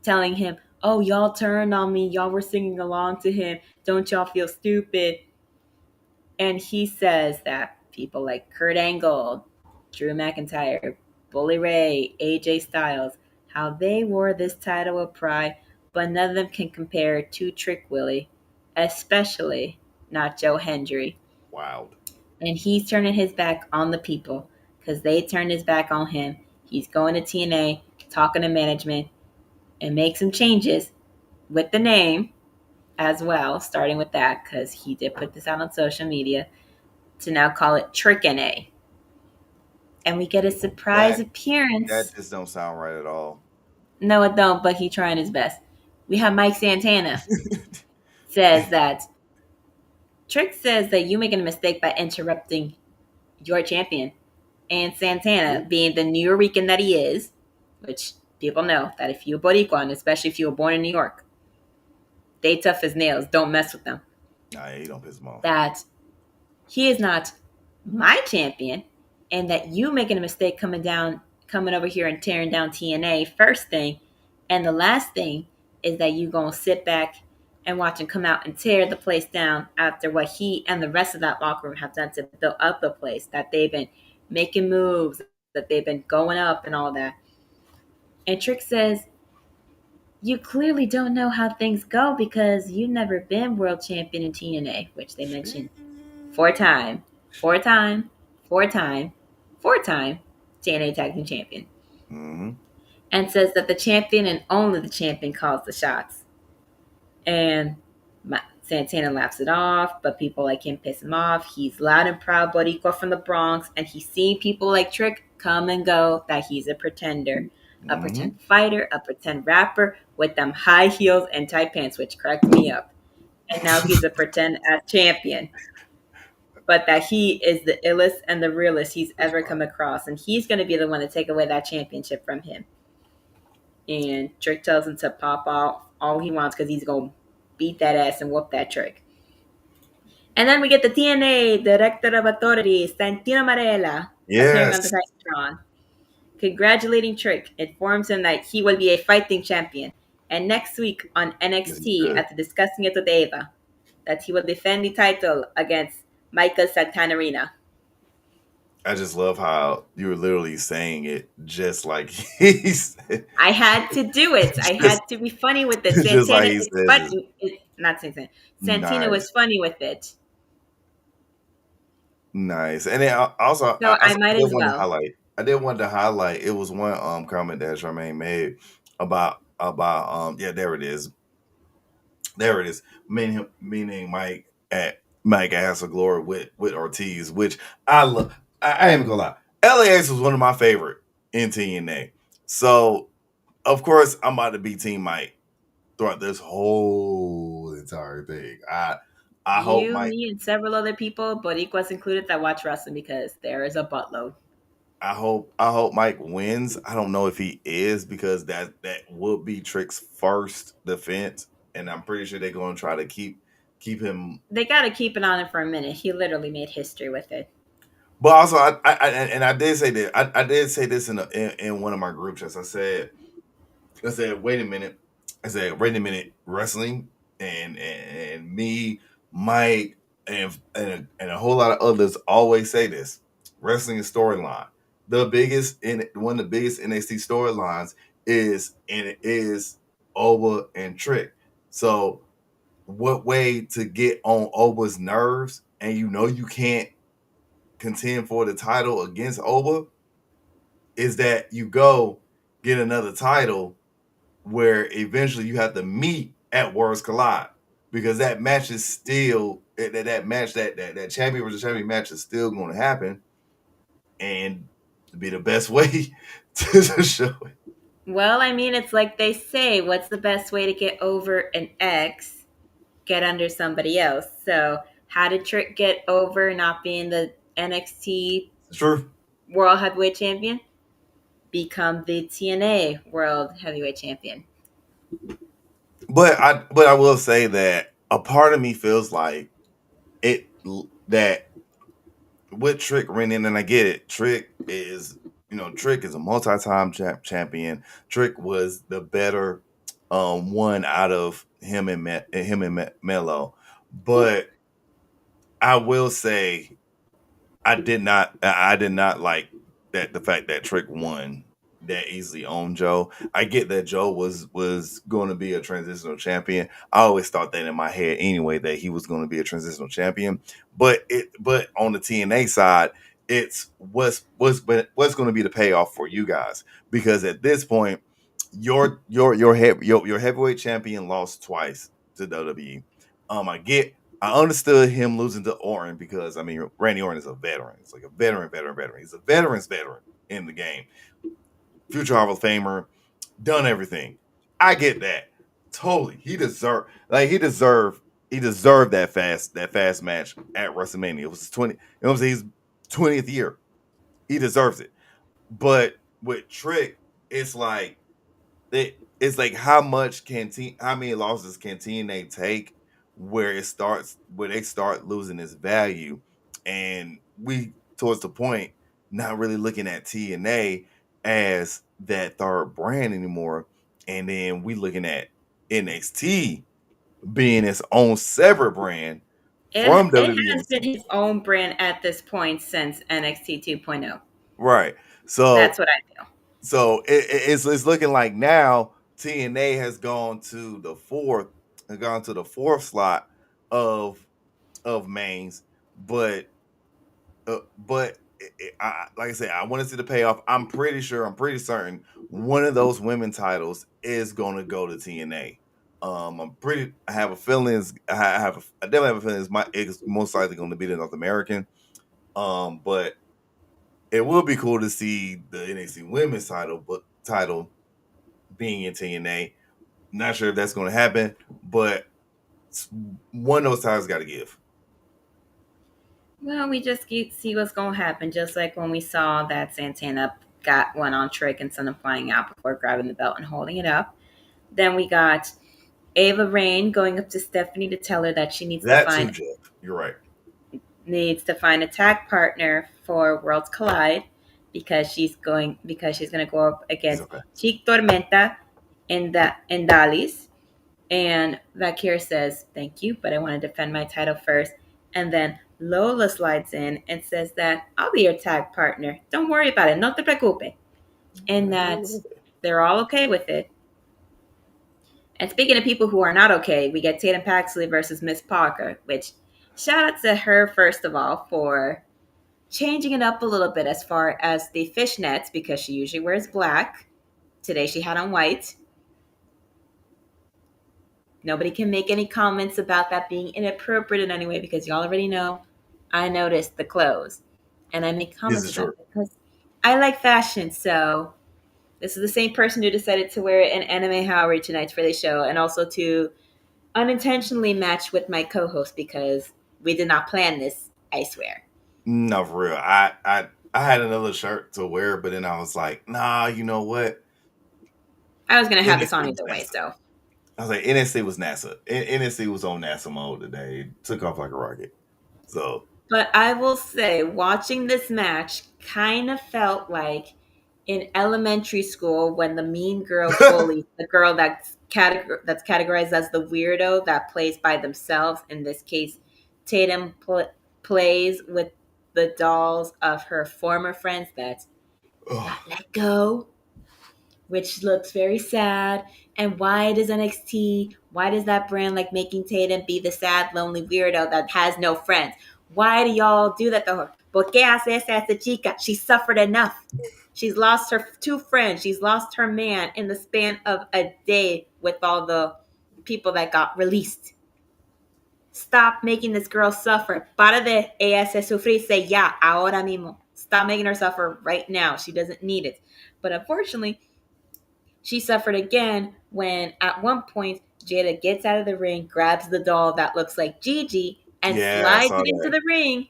telling him, oh, y'all turned on me, y'all were singing along to him, don't y'all feel stupid? And he says that people like Kurt Angle, Drew McIntyre, Bully Ray, AJ Styles, how they wore this title with pride, but none of them can compare to Trick Willie, especially not Joe Hendry. Wow. And he's turning his back on the people because they turned his back on him. He's going to TNA, talking to management, and make some changes with the name as well, starting with that because he did put this out on social media, to now call it Trick NA. And we get a surprise appearance. That just don't sound right at all. No, it don't, but he's trying his best. We have Mike Santana says that Trick says that you making a mistake by interrupting your champion. And Santana, being the New Yorican that he is, which people know that if you're Boricua, and especially if you were born in New York, they tough as nails. Don't mess with them. Nah, you don't piss him off. That he is not my champion, and that you making a mistake coming over here and tearing down TNA first thing, and the last thing is that you gonna sit back and watch him come out and tear the place down after what he and the rest of that locker room have done to build up the place. That they've been making moves, that they've been going up and all that. And Trick says, you clearly don't know how things go because you've never been world champion in TNA, which they mentioned four-time TNA Tag Team Champion. Mm-hmm. And says that the champion and only the champion calls the shots. And Santana laughs it off, but people like him piss him off. He's loud and proud Boricua from the Bronx, and he's seen people like Trick come and go, that he's a pretender. A pretend fighter, a pretend rapper with them high heels and tight pants, which cracked me up. And now he's a pretend champion. But that he is the illest and the realest he's ever come across. And he's going to be the one to take away that championship from him. And Trick tells him to pop off all he wants because he's going to beat that ass and whoop that Trick. And then we get the TNA Director of Authority, Santino Marella, appearing on the Titantron. Congratulating Trick, informs him that he will be a fighting champion. And next week on NXT, at the Discussing It with Ava, that he will defend the title against Michael Santanarina. I just love how you were literally saying it just like he said. I had to do it. I had to be funny with it. Santana is funny. Not Santana. Santino was funny with it. Nice. And then also, so I might as well. I did want to highlight. It was one comment that Charmaine made about yeah, there it is. Meaning Mike Ass of Glory with Ortiz, which I love. I ain't gonna lie. LAX was one of my favorite in TNA. So of course I'm about to be Team Mike throughout this whole entire thing. I hope Mike, me and several other people, Boricuas included, that watch wrestling because there is a buttload. I hope Mike wins. I don't know if he is because that would be Trick's first defense, and I'm pretty sure they're going to try to keep him. They got to keep it on him for a minute. He literally made history with it. But also, I did say that I did say this in one of my group chats. I said, wait a minute. I said, wait a minute, wrestling and me, Mike, and a whole lot of others always say this. Wrestling is storyline. One of the biggest NXT storylines is Oba and Trick. So what way to get on Oba's nerves, and you can't contend for the title against Oba, is that you go get another title where eventually you have to meet at Worlds Collide, because that match is still that champion versus champion match is still going to happen, and to be the best way to show it. Well, I mean, it's like they say, what's the best way to get over an ex? Get under somebody else. So how did Trick get over not being the NXT World Heavyweight Champion? Become the TNA World Heavyweight Champion. But I will say that a part of me feels like that with Trick winning, and I get it. Trick is a multi-time champion. Trick was the better one out of him and Melo. But I will say I did not like that the fact that Trick won that easily on Joe. I get that Joe was going to be a transitional champion. I always thought that in my head anyway, that he was going to be a transitional champion. But on the TNA side, it's what's going to be the payoff for you guys, because at this point your heavyweight champion lost twice to WWE. I understood him losing to Orton because Randy Orton is a veteran. It's like a veteran. He's a veteran's veteran in the game. Future Hall of Famer, done everything. I get that. Totally. He deserved he deserved that fast match at WrestleMania. It was his 20. You know what I'm saying? His 20th year. He deserves it. But with Trick, it's like how many losses can TNA take where they start losing its value, and we towards the point not really looking at TNA as that third brand anymore, and then we looking at NXT being its own separate brand from It WWE. has been his own brand at this point since NXT 2.0. Right. So That's what I feel. So it's looking like now TNA has gone to the fourth slot of mains, but like I said, I want to see the payoff. I'm pretty certain one of those women titles is going to go to TNA. I have a feeling. I definitely have a feeling it's most likely going to be the North American. But it would be cool to see the NXT Women's title being in TNA. Not sure if that's going to happen, but one of those titles got to give. Well, we just see what's going to happen, just like when we saw that Santana got one on Trick and sent him flying out before grabbing the belt and holding it up. Then we got Ava Rain going up to Stephanie to tell her that she needs That to find too, Jeff. You're right. a tag partner for Worlds Collide because she's going to go up against Chic Tormenta and Dalis. And Vakir says, "Thank you, but I want to defend my title first." And then Lola slides in and says that I'll be your tag partner. Don't worry about it. No te preocupe. And that they're all okay with it. And speaking of people who are not okay, we get Tatum Paxley versus Miss Parker, which shout out to her, first of all, for changing it up a little bit as far as the fishnets, because she usually wears black. Today she had on white. Nobody can make any comments about that being inappropriate in any way because y'all already know I noticed the clothes. And I make comments about it because I like fashion. So this is the same person who decided to wear an anime Howery tonight's for the show, and also to unintentionally match with my co-host because we did not plan this, I swear. No, for real. I had another shirt to wear, but then I was like, nah, you know what? I was going to have this on either way, so. I was like, NXT was NASA. NXT was on NASA mode today. It took off like a rocket. So. But I will say, watching this match kind of felt like in elementary school when the mean girl bullies the girl that's categorized as the weirdo that plays by themselves. In this case, Tatum plays with the dolls of her former friends that not let go, which looks very sad. And why does that brand like making Tatum be the sad, lonely weirdo that has no friends? Why do y'all do that to her? ¿Por qué hace esa chica? She suffered enough. She's lost her 2 friends. She's lost her man in the span of a day with all the people that got released. Stop making this girl suffer. Para de ella se sufrirse ya, ahora mismo. Stop making her suffer right now. She doesn't need it. But unfortunately, she suffered again when at one point Jada gets out of the ring, grabs the doll that looks like Gigi, and slides it into the ring.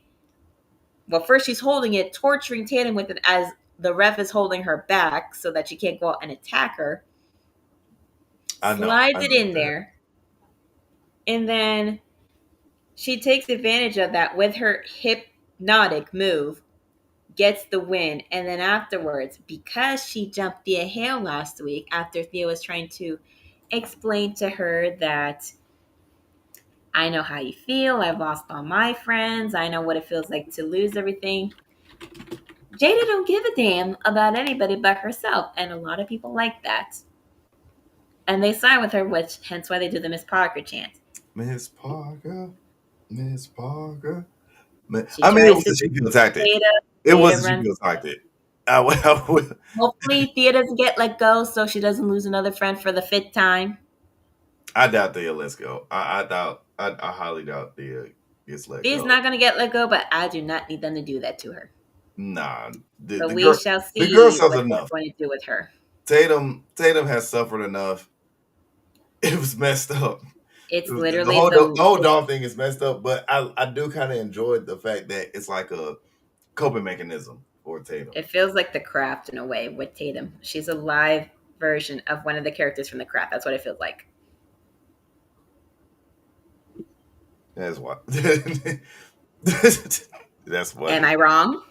Well, first she's holding it, torturing Tatum with it as the ref is holding her back so that she can't go out and attack her. Slides it in there. And then she takes advantage of that with her hypnotic move, gets the win. And then afterwards, because she jumped Thea Hale last week after Thea was trying to explain to her that I know how you feel. I've lost all my friends. I know what it feels like to lose everything. Jada don't give a damn about anybody but herself. And a lot of people like that. And they side with her, which hence why they do the Miss Parker chant. Miss Parker. Miss Parker. It was a She-Feel tactic. It was a She-Feel tactic. Hopefully Thea doesn't get let go so she doesn't lose another friend for the 5th time. I doubt Thea lets go. I highly doubt Thea gets let go. Thea's not going to get let go, but I do not need them to do that to her. Nah. We shall see the girl suffered what enough. they're going to do with her. Tatum has suffered enough. It was messed up. It's The literally whole doll thing is messed up, but I do kind of enjoy the fact that it's like a coping mechanism for Tatum. It feels like The Craft in a way with Tatum. She's a live version of one of the characters from The Craft. That's what it feels like. That's what. That's what. Am I wrong?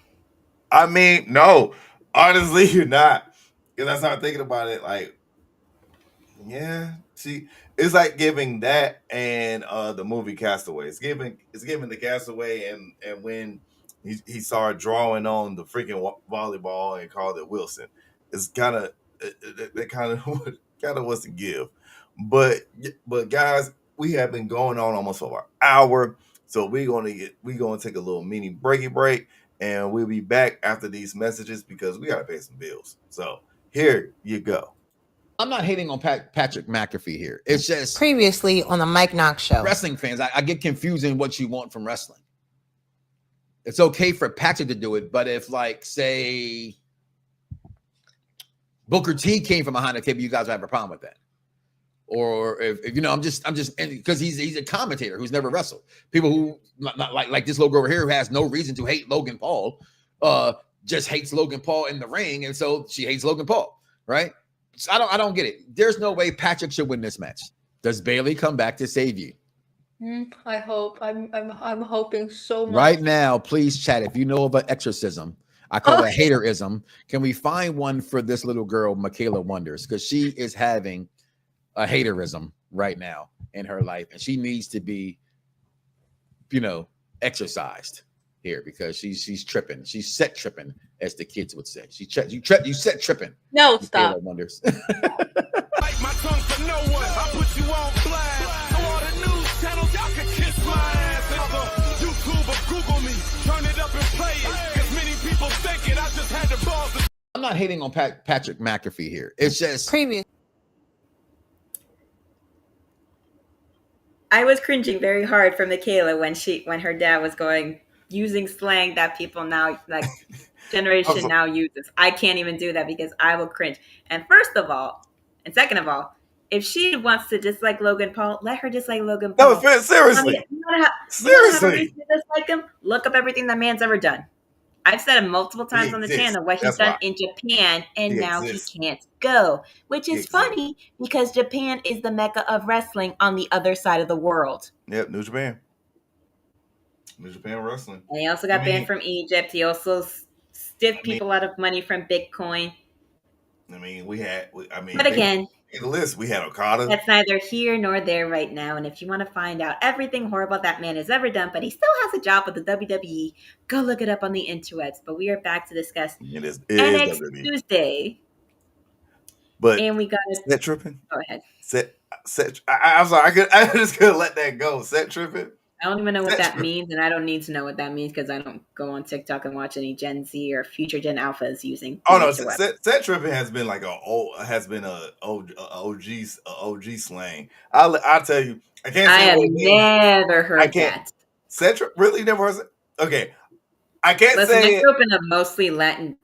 I mean, no. Honestly, you're not. Because I started thinking about it, like, yeah. See, it's like giving that and the movie Castaway. It's giving the Castaway and when he started drawing on the freaking volleyball and called it Wilson. It's kind of that kind of wants to give. But guys, we have been going on almost for an hour. So we're gonna take a little mini break, and we'll be back after these messages because we gotta pay some bills. So here you go. I'm not hating on Patrick McAfee here. It's just previously on the Mike Knox show. Wrestling fans, I get confused in what you want from wrestling. It's okay for Patrick to do it, but if, like, say, Booker T came from behind the table, you guys would have a problem with that. Or if you know, I'm just because he's a commentator who's never wrestled. People who not like this little girl over here who has no reason to hate Logan Paul, just hates Logan Paul in the ring, and so she hates Logan Paul, right? So I don't get it. There's no way Patrick should win this match. Does Bailey come back to save you? I hope. I'm hoping so much. Right now, please chat. If you know of an exorcism, I call it haterism. Can we find one for this little girl, Michaela Wonders? Because she is having a haterism right now in her life, and she needs to be, exercised here because she's tripping. She's set tripping, as the kids would say. You set tripping. No, stop. Wonders. Bite my tongue for no one. I put you on blast. So all the news channels, y'all can kiss my ass. YouTube or Google me. Turn it up and play it. Because many people think it. I just had the balls to... I'm not hating on Patrick McAfee here. It's just Previous. I was cringing very hard for Michaela when her dad was using slang that people now, like, generation now uses. I can't even do that because I will cringe. And first of all, and second of all, if she wants to dislike Logan Paul, let her dislike Logan Paul. No, seriously. You wanna have a reason to dislike him? Look up everything that man's ever done. I've said it multiple times on the channel what he's done in Japan, and now he can't go, which is funny because Japan is the mecca of wrestling on the other side of the world. Yep, New Japan wrestling. And he also got banned from Egypt. He also stiffed people out of money from Bitcoin. But again, in the list we had Okada. That's neither here nor there right now. And if you want to find out everything horrible that man has ever done, but he still has a job with the WWE, go look it up on the interwebs. But we are back to discuss NXT Tuesday. But and we got set tripping. Go ahead. I'm sorry. I just couldn't let that go. Set tripping. I don't even know what that means, and I don't need to know what that means because I don't go on TikTok and watch any Gen Z or future Gen Alphas using. Oh no, set tripping has been like a OG slang. I'll tell you, I can't. I have never heard that. Set trip really never heard. Okay, I can't say. I grew up in a mostly Latin.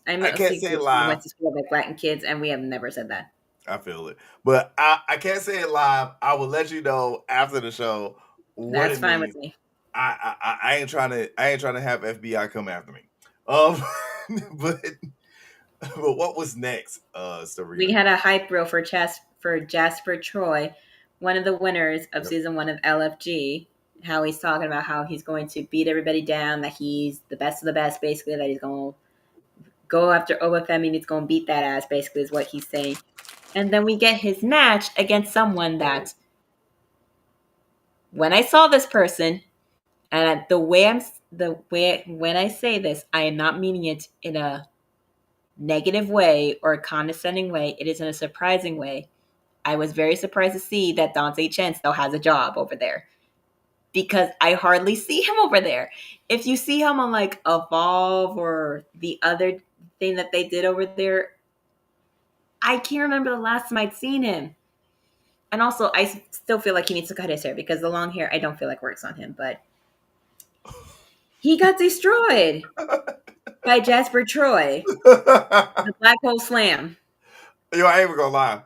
I can't say it live. Went to school with Latin kids, and we have never said that. I feel it, but I can't say it live. I will let you know after the show. That's fine with me. I ain't trying to have FBI come after me. But what was next, Sabrina? We had a hype reel for Jasper Troy, one of the winners of season 1 of LFG. How he's talking about how he's going to beat everybody down, that he's the best of the best, basically, that he's going to go after OFM and he's going to beat that ass, basically, is what he's saying. And then we get his match against someone that, when I saw this person, and when I say this, I am not meaning it in a negative way or a condescending way. It is in a surprising way. I was very surprised to see that Dante Chen still has a job over there because I hardly see him over there. If you see him on like Evolve or the other thing that they did over there, I can't remember the last time I'd seen him. And also, I still feel like he needs to cut his hair because the long hair, I don't feel like works on him. But he got destroyed by Jasper Troy. The Black Hole Slam. Yo, I ain't even gonna lie.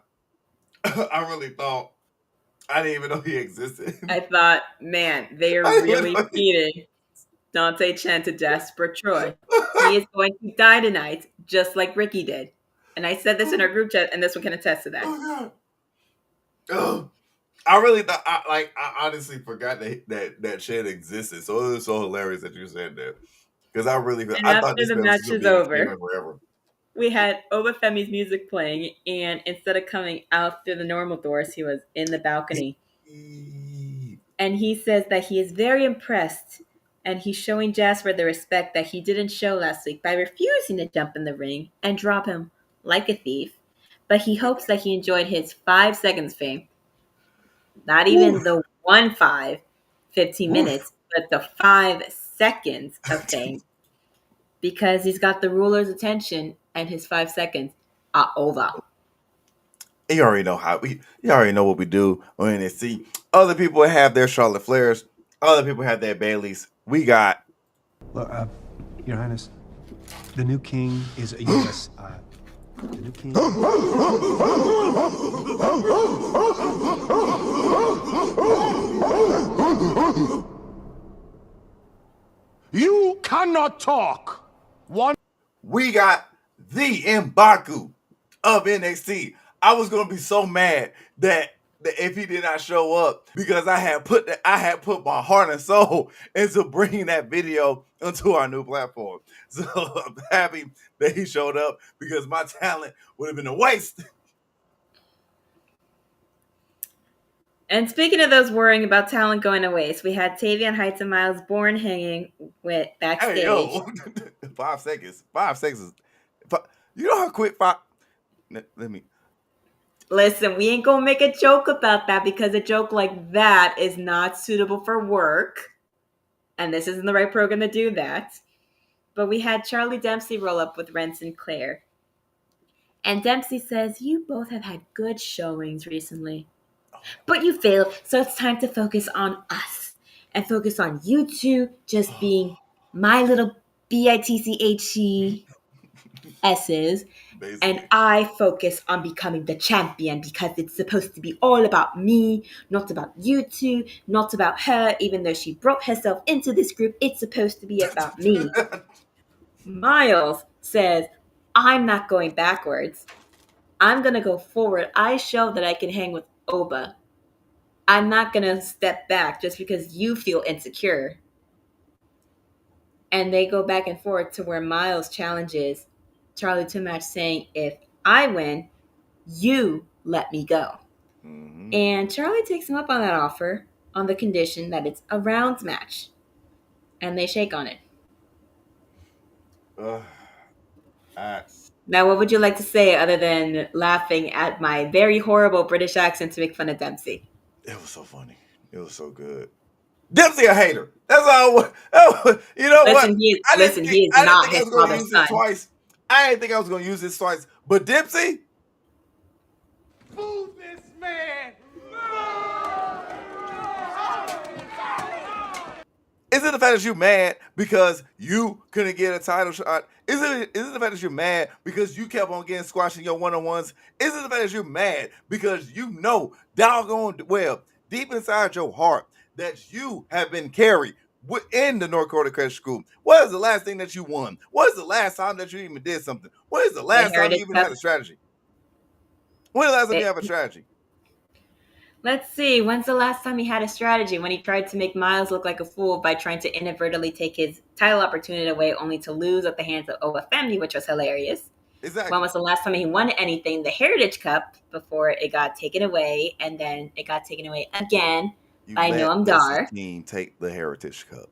I really thought I didn't even know he existed. I thought, man, they are I didn't really know feeding Dante Chen to Jasper Troy. He is going to die tonight, just like Ricky did. And I said this in our group chat, and this one can attest to that. Oh god. Oh, I really thought I honestly forgot that shit existed. So it was so hilarious that you said that. Because I thought After this the man was match gonna is be in this over, game forever. we had Obafemi's music playing, and instead of coming out through the normal doors, he was in the balcony. And he says that he is very impressed, and he's showing Jasper the respect that he didn't show last week by refusing to jump in the ring and drop him like a thief. But he hopes that he enjoyed his 5 seconds fame. Not even the 15 minutes, but the 5 seconds of fame. Because he's got the ruler's attention, and his 5 seconds are over. You already know you already know what we do on NXT. Other people have their Charlotte Flairs. Other people have their Baileys. We got. Look, Your Highness, the new king is a U.S. The new king. You cannot talk. We got the M'Baku of NXT. I was gonna be so mad that if he did not show up, because I had put my heart and soul into bringing that video onto our new platform. So I'm happy that he showed up, because my talent would have been a waste. And speaking of those worrying about talent going to waste, we had Tavion Heights and Miles Bourne hanging with backstage. Hey, yo, 5 seconds. 5 seconds. You know how quick let me. Listen, we ain't gonna make a joke about that, because a joke like that is not suitable for work. And this isn't the right program to do that. But we had Charlie Dempsey roll up with Ren Sinclair. And Dempsey says, you both have had good showings recently. But you failed, so it's time to focus on us. And focus on you two just being my little BITCHESs. Basically. And I focus on becoming the champion, because it's supposed to be all about me, not about you two, not about her. Even though she brought herself into this group, it's supposed to be about me. Miles says, I'm not going backwards. I'm going to go forward. I show that I can hang with Oba. I'm not going to step back just because you feel insecure. And they go back and forth to where Miles challenges Charlie to a match, saying, if I win, you let me go. Mm-hmm. And Charlie takes him up on that offer on the condition that it's a rounds match. And they shake on it. Now, what would you like to say other than laughing at my very horrible British accent to make fun of Dempsey? It was so funny. It was so good. Dempsey a hater. That's all. You know what? He is not his father's son. Twice. I didn't think I was going to use this twice. But Dempsey? Move this man. Is it the fact that you're mad because you couldn't get a title shot? Is it the fact that you're mad because you kept on getting squashed in your one-on-ones? Is it the fact that you're mad because you know doggone well, deep inside your heart, that you have been carried in the North Dakota Credit School? What is the last thing that you won? What is the last time that you even did something? What is the last time you even had a strategy? When is the last time you have a strategy? Let's see. When's the last time he had a strategy? When he tried to make Miles look like a fool by trying to inadvertently take his title opportunity away, only to lose at the hands of Obafemi, which was hilarious. Exactly. When was the last time he won anything? The Heritage Cup, before it got taken away, and then it got taken away again by Noam Dar. Team take the Heritage Cup.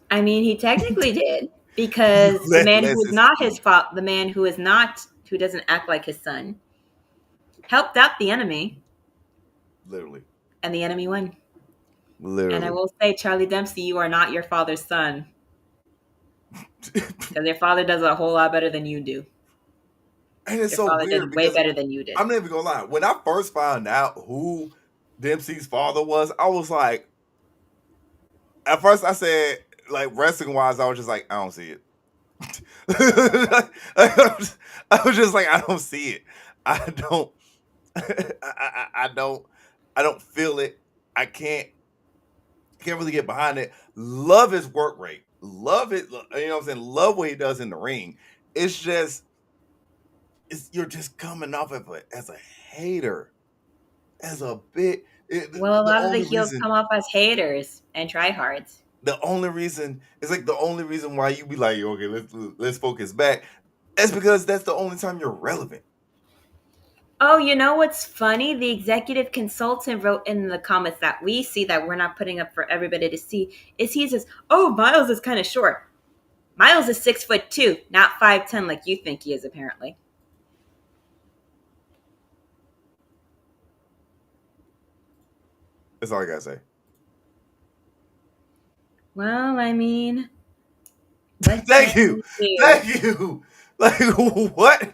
I mean, he technically did, because the man who is not his fault, the man who doesn't act like his son, helped out the enemy. Literally. And the enemy won. Literally. And I will say, Charlie Dempsey, you are not your father's son. Because your father does a whole lot better than you do. And it's your so father weird. Did way better than you did. I'm not even going to lie. When I first found out who Dempsey's father was, I was like, at first I said, like, wrestling-wise, I was just like, I don't see it. I was just like, I don't see it. I I don't feel it. I can't really get behind it. Love his work rate. Love it. You know what I'm saying? Love what he does in the ring. It's just, you're just coming off of it as a hater, as a bit. Well, a The lot of the only heels reason, come off as haters and tryhards. the only reason why you be like, okay, let's focus back. That's because that's the only time you're relevant. Oh, you know what's funny? The executive consultant wrote in the comments that we see that we're not putting up for everybody to see. He says, "Oh, Miles is kind of short. Miles is 6'2", not 5'10" like you think he is, apparently." That's all I gotta say. Well, I mean, what Thank can you. we do? Thank you. Like, what?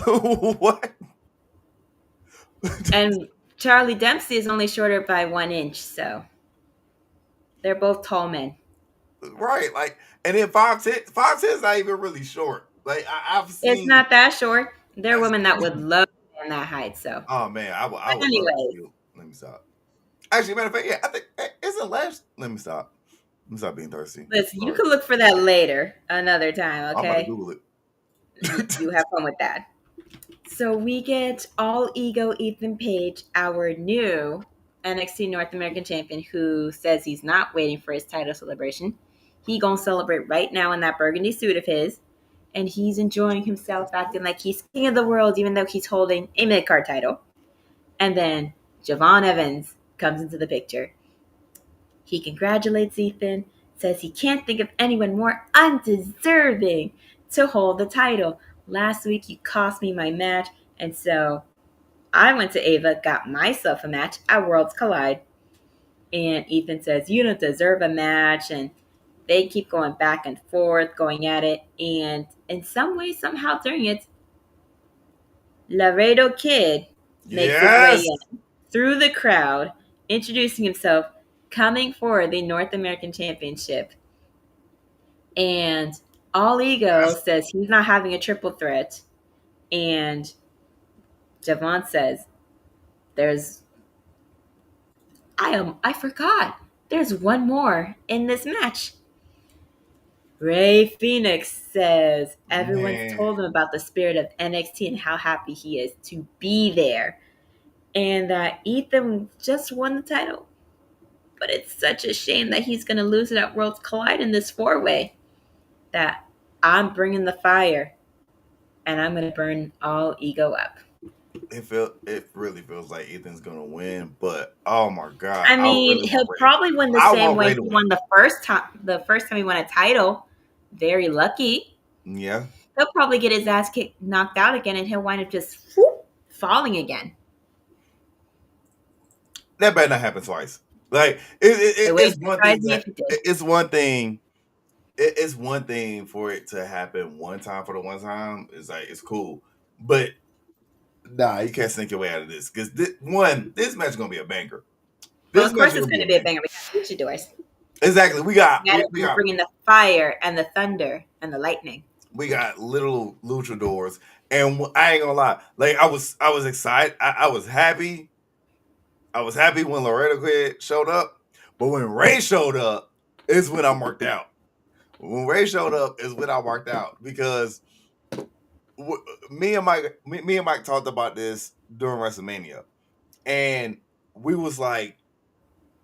What? And Charlie Dempsey is only shorter by 1 inch, so they're both tall men. Right. Like, and then 5'10", 5'10" is not even really short. Like, I've seen. It's not that short. There are women that would love in that height. So, Oh man, I would love anyway. to. Let me stop. Actually, matter of fact, yeah, I think isn't last. Let me stop. Let me stop being thirsty. Listen, you can look for that later, another time. I'm about to Okay, Google it. you have fun with that. So we get All Ego Ethan Page, our new NXT North American champion, who says he's not waiting for his title celebration. He gonna celebrate right now in that burgundy suit of his, and he's enjoying himself, acting like he's king of the world, even though he's holding a mid-card title. And then Javon Evans comes into the picture. He congratulates Ethan, says he can't think of anyone more undeserving to hold the title. Last week you cost me my match, and so I went to Ava, got myself a match at Worlds Collide. And Ethan says, you don't deserve a match, and they keep going back and forth, going at it. And in some way, somehow during it, Laredo Kid makes his way in through the crowd, introducing himself, coming for the North American Championship. And All Ego says he's not having a triple threat. And Javon says, I forgot. There's one more in this match. Ray Phoenix says everyone's told him about the spirit of NXT and how happy he is to be there. And that Ethan just won the title. But it's such a shame that he's going to lose it at Worlds Collide in this 4-way. That I'm bringing the fire. And I'm going to burn All Ego up. It really feels like Ethan's gonna win, but oh my god! I mean, he'll probably win the same way he won the first time. The first time he won a title, very lucky. Yeah, he'll probably get his ass knocked out again, and he'll wind up just falling again. That better not happen twice. Like it's one thing. It's one thing. It's one thing for it to happen one time for the one time. It's like it's cool, but. Nah, you can't sneak your way out of this because this match is gonna be a banger. Well, of course, it's gonna be a banger. We got luchadors. Exactly, we got bringing the fire and the thunder and the lightning. We got little luchadors, and I ain't gonna lie. Like I was excited. I was happy. I was happy when Laredo Kid showed up, but when Ray showed up, is when I marked out. When Ray showed up, is when I marked out because. Me and Mike talked about this during WrestleMania, and we was like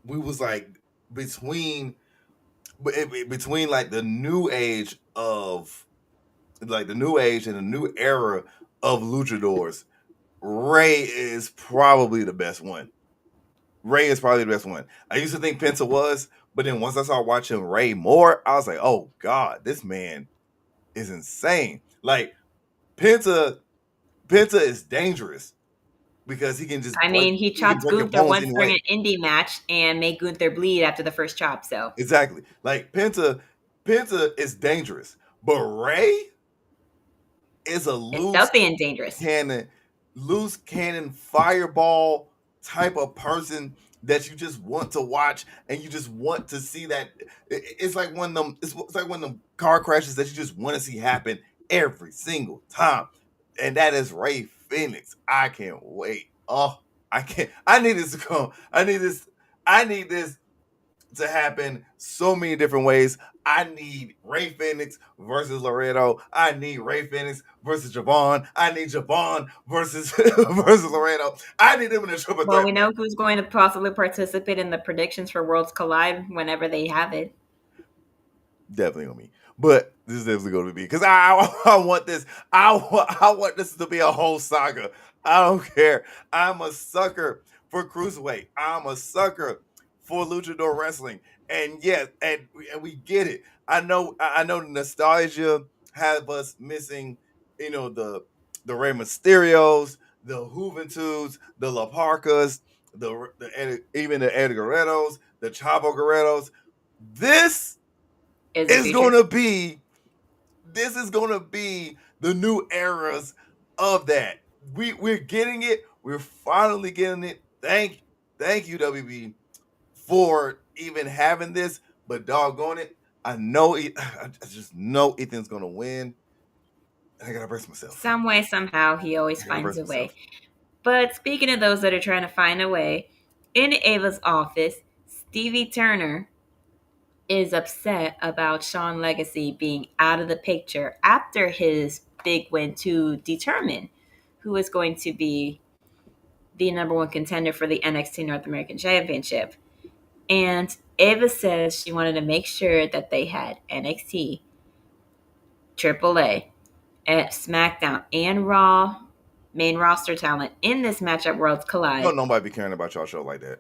between like the new age and the new era of luchadors, Ray is probably the best one. I used to think Penta was, but then once I started watching Ray more, I was like, oh god, this man is insane. Like Penta is dangerous because he can just. I mean, he chopped Gunther once during an indie match and made Gunther bleed after the first chop. So exactly, like Penta is dangerous, but Ray is a loose cannon fireball type of person that you just want to watch and you just want to see that. It's like one of them. It's like one of them car crashes that you just want to see happen every single time, and that is Ray Phoenix. I can't wait. Oh, I can't. I need this to come. I need this to happen so many different ways. I need Ray Phoenix versus Laredo. I need Ray Phoenix versus Javon. I need Javon versus versus Laredo. I need them in a triple Well, threat. we know who's going to possibly participate in the predictions for Worlds Collide whenever they have it. Definitely on me. But this is definitely going to be because I want this. I want this to be a whole saga. I don't care. I'm a sucker for cruiserweight. I'm a sucker for luchador wrestling. And yes, and we get it. I know the nostalgia have us missing, the Rey Mysterios, the Juventudes, the La Parcas, even the Eddie Guerreros, the Chavo Guerreros. This is gonna be the new eras of that. We're getting it. We're finally getting it. Thank you, WB, for even having this. But doggone it, I just know Ethan's gonna win. I gotta brace myself. Some way, somehow, he always finds a way. But speaking of those that are trying to find a way, in Ava's office, Stevie Turner is upset about Sean Legacy being out of the picture after his big win to determine who is going to be the number one contender for the NXT North American Championship. And Ava says she wanted to make sure that they had NXT, AAA, at SmackDown, and Raw main roster talent in this match at Worlds Collide. Don't nobody be caring about y'all show like that.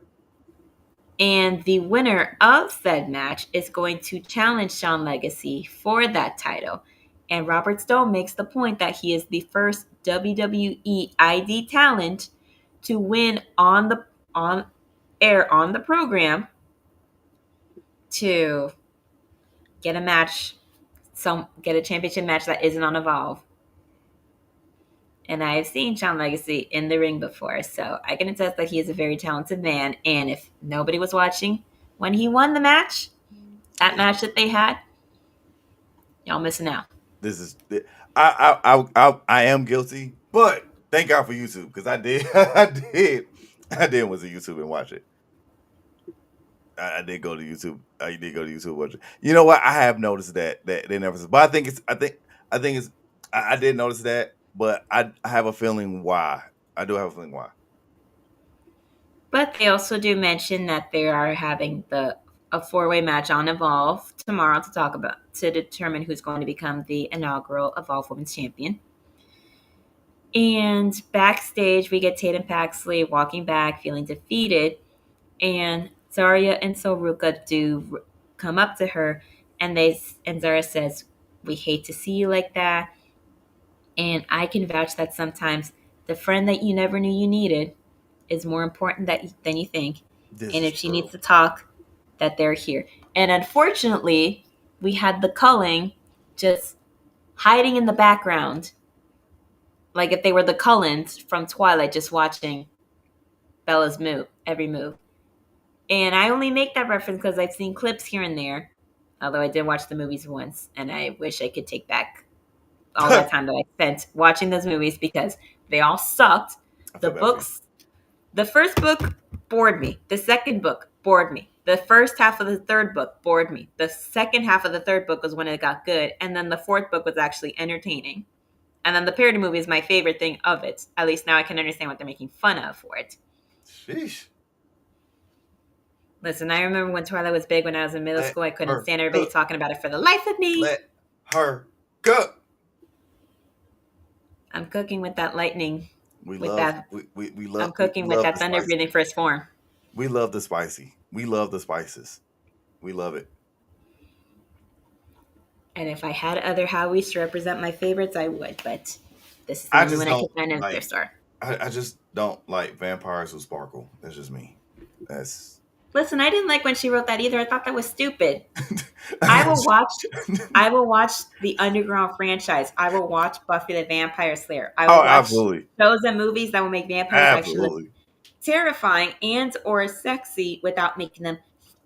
And the winner of said match is going to challenge Sean Legacy for that title. And Robert Stone makes the point that he is the first WWE ID talent to win on air on the program to get a match, get a championship match that isn't on Evolve. And I have seen Sean Legacy in the ring before, so I can attest that he is a very talented man. And if nobody was watching when he won the match, that match that they had, y'all missing out. This is I am guilty, but thank God for YouTube because I did went to YouTube and watch it. I did go to YouTube. I did go to YouTube and watch it. You know what? I have noticed that they never. But I did notice that, but I have a feeling why. I do have a feeling why. But they also do mention that they are having a 4-way match on Evolve tomorrow to determine who's going to become the inaugural Evolve Women's Champion. And backstage, we get Tatum Paxley walking back, feeling defeated, and Zaria and Soruka do come up to her, and Zaria says, "We hate to see you like that, and I can vouch that sometimes the friend that you never knew you needed is more important than you think. And if she needs to talk, that they're here." And unfortunately, we had the Culling just hiding in the background, like if they were the Cullens from Twilight, just watching Bella's every move. And I only make that reference because I've seen clips here and there, although I did watch the movies once, and I wish I could take back all that time that I spent watching those movies because they all sucked. The first book bored me. The second book bored me. The first half of the third book bored me. The second half of the third book was when it got good. And then the fourth book was actually entertaining. And then the parody movie is my favorite thing of it. At least now I can understand what they're making fun of for it. Sheesh. Listen, I remember when Twilight was big when I was in middle school. I couldn't stand everybody talking about it for the life of me. Let her cook. I'm cooking with that lightning. We love. I'm cooking with that thunder breathing first form. We love the spicy. We love the spices. We love it. And if I had other Howies to represent my favorites, I would. But this is the only one I can find in their star. I just don't like vampires who sparkle. That's just me. Listen, I didn't like when she wrote that either. I thought that was stupid. I will watch the Underground franchise. I will watch Buffy the Vampire Slayer. I will watch absolutely. shows and movies that will make vampires actually look terrifying and or sexy without making them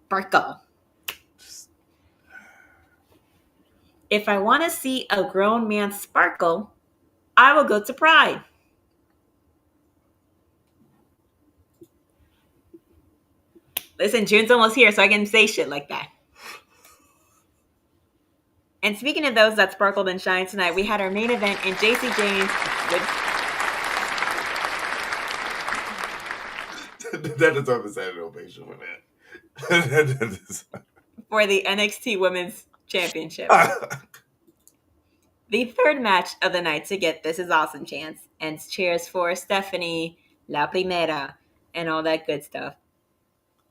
sparkle. If I want to see a grown man sparkle, I will go to Pride. Listen, June's almost here, so I can say shit like that. And speaking of those that sparkled and shined tonight, we had our main event in JC James with That deserves a standing ovation for that. for the NXT Women's Championship. The third match of the night to get this is awesome chance. And cheers for Stephanie, La Primera, and all that good stuff.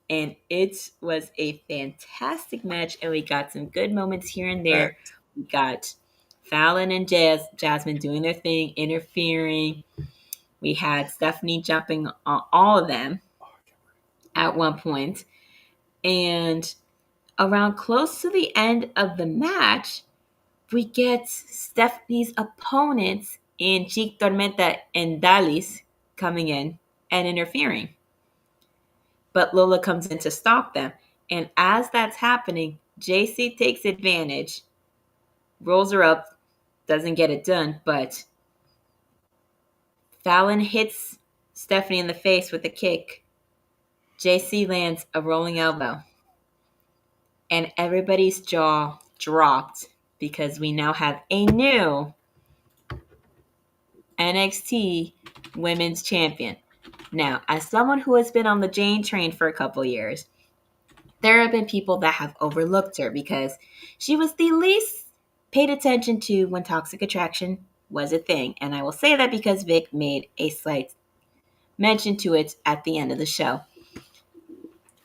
And it was a fantastic match, and we got some good moments here and there. We got Fallon and Jasmine doing their thing, interfering. We had Stephanie jumping on all of them at one point. And around close to the end of the match, we get Stephanie's opponents in Chic Tormenta and Dalis coming in and interfering. But Lola comes in to stop them. And as that's happening, JC takes advantage, rolls her up, doesn't get it done, but Fallon hits Stephanie in the face with a kick. JC lands a rolling elbow. And everybody's jaw dropped because we now have a new NXT Women's Champion. Now, as someone who has been on the Jane train for a couple years, there have been people that have overlooked her because she was the least paid attention to when Toxic Attraction was a thing. And I will say that because Vic made a slight mention to it at the end of the show.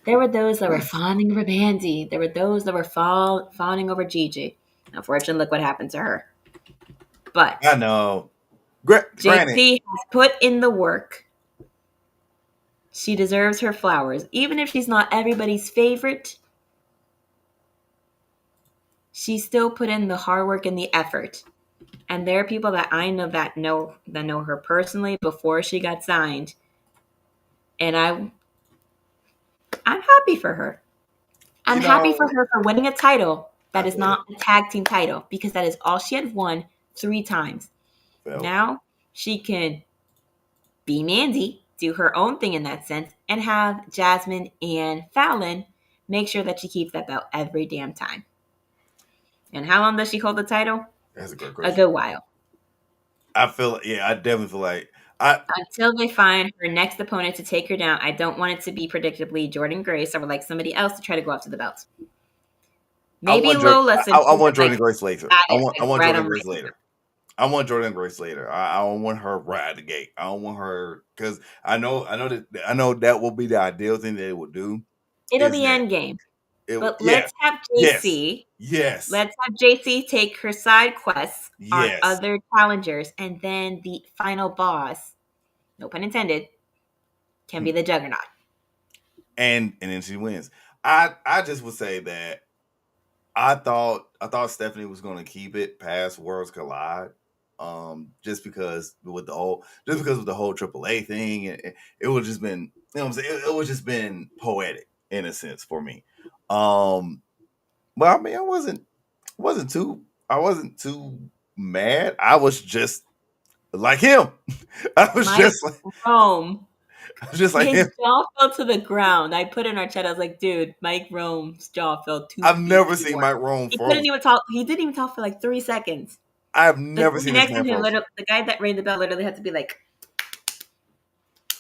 There were those that were fawning over Mandy. There were those that were fawning over Gigi. Unfortunately, look what happened to her. But I know. JC has put in the work. She deserves her flowers. Even if she's not everybody's favorite, she still put in the hard work and the effort. And there are people that I know that know her personally before she got signed. And I'm happy for her. I'm happy for her for winning a title that is not a tag team title, because that is all she had won 3 times. Now she can be Mandy, do her own thing in that sense, and have Jasmine and Fallon make sure that she keeps that belt every damn time. And how long does she hold the title? That's a good question. A good while. I definitely feel like until they find her next opponent to take her down. I don't want it to be predictably Jordan Grace. I would like somebody else to try to go after the belt. Maybe Lola. I want Jordan Grace later. I want Jordan Grace later. I want Jordan Grace later. I don't want her right out the gate. I don't want her, because I know that will be the ideal thing that it will do. It'll be end game. But let's have JC. Yes. Let's have JC take her side quests on other challengers, and then the final boss, no pun intended, can be the Juggernaut. And then she wins. I just would say that I thought Stephanie was going to keep it past Worlds Collide, just because with the whole AAA thing, it would just been, you know what I'm saying, it would just been poetic in a sense for me. But I mean, I wasn't too mad. I was just like him. I was just like his him. jaw fell to the ground. I put in our chat. I was like, dude, Mike Rome's jaw fell too. I've never seen Mike Rome. He couldn't even talk. He didn't even talk for like 3 seconds. I've never seen this man. The guy that rang the bell literally had to be like,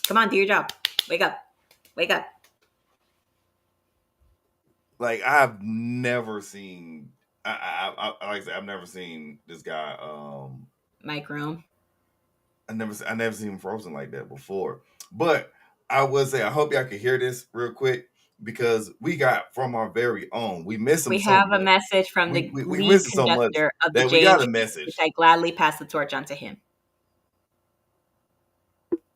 "Come on, do your job. Wake up, wake up." Like, I've never seen. Like I said, I've never seen this guy. Mike Rome. I never seen him frozen like that before. But I would say, I hope y'all can hear this real quick, because we got from our very own. We missed him. We have a message from the lead conductor of the we got a message. Which I gladly pass the torch on to him.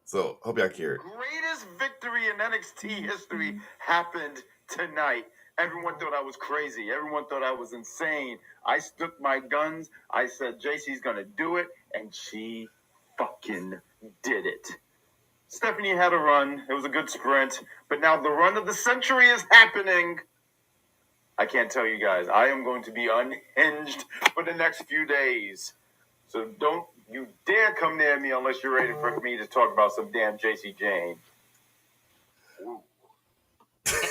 So hope y'all can hear it. Greatest victory in NXT history happened tonight. Everyone thought I was crazy. Everyone thought I was insane. I stuck my guns. I said, JC's going to do it. And she fucking did it. Stephanie had a run. It was a good sprint. But now the run of the century is happening. I can't tell you guys. I am going to be unhinged for the next few days. So don't you dare come near me unless you're ready for me to talk about some damn JC Jane. Ooh.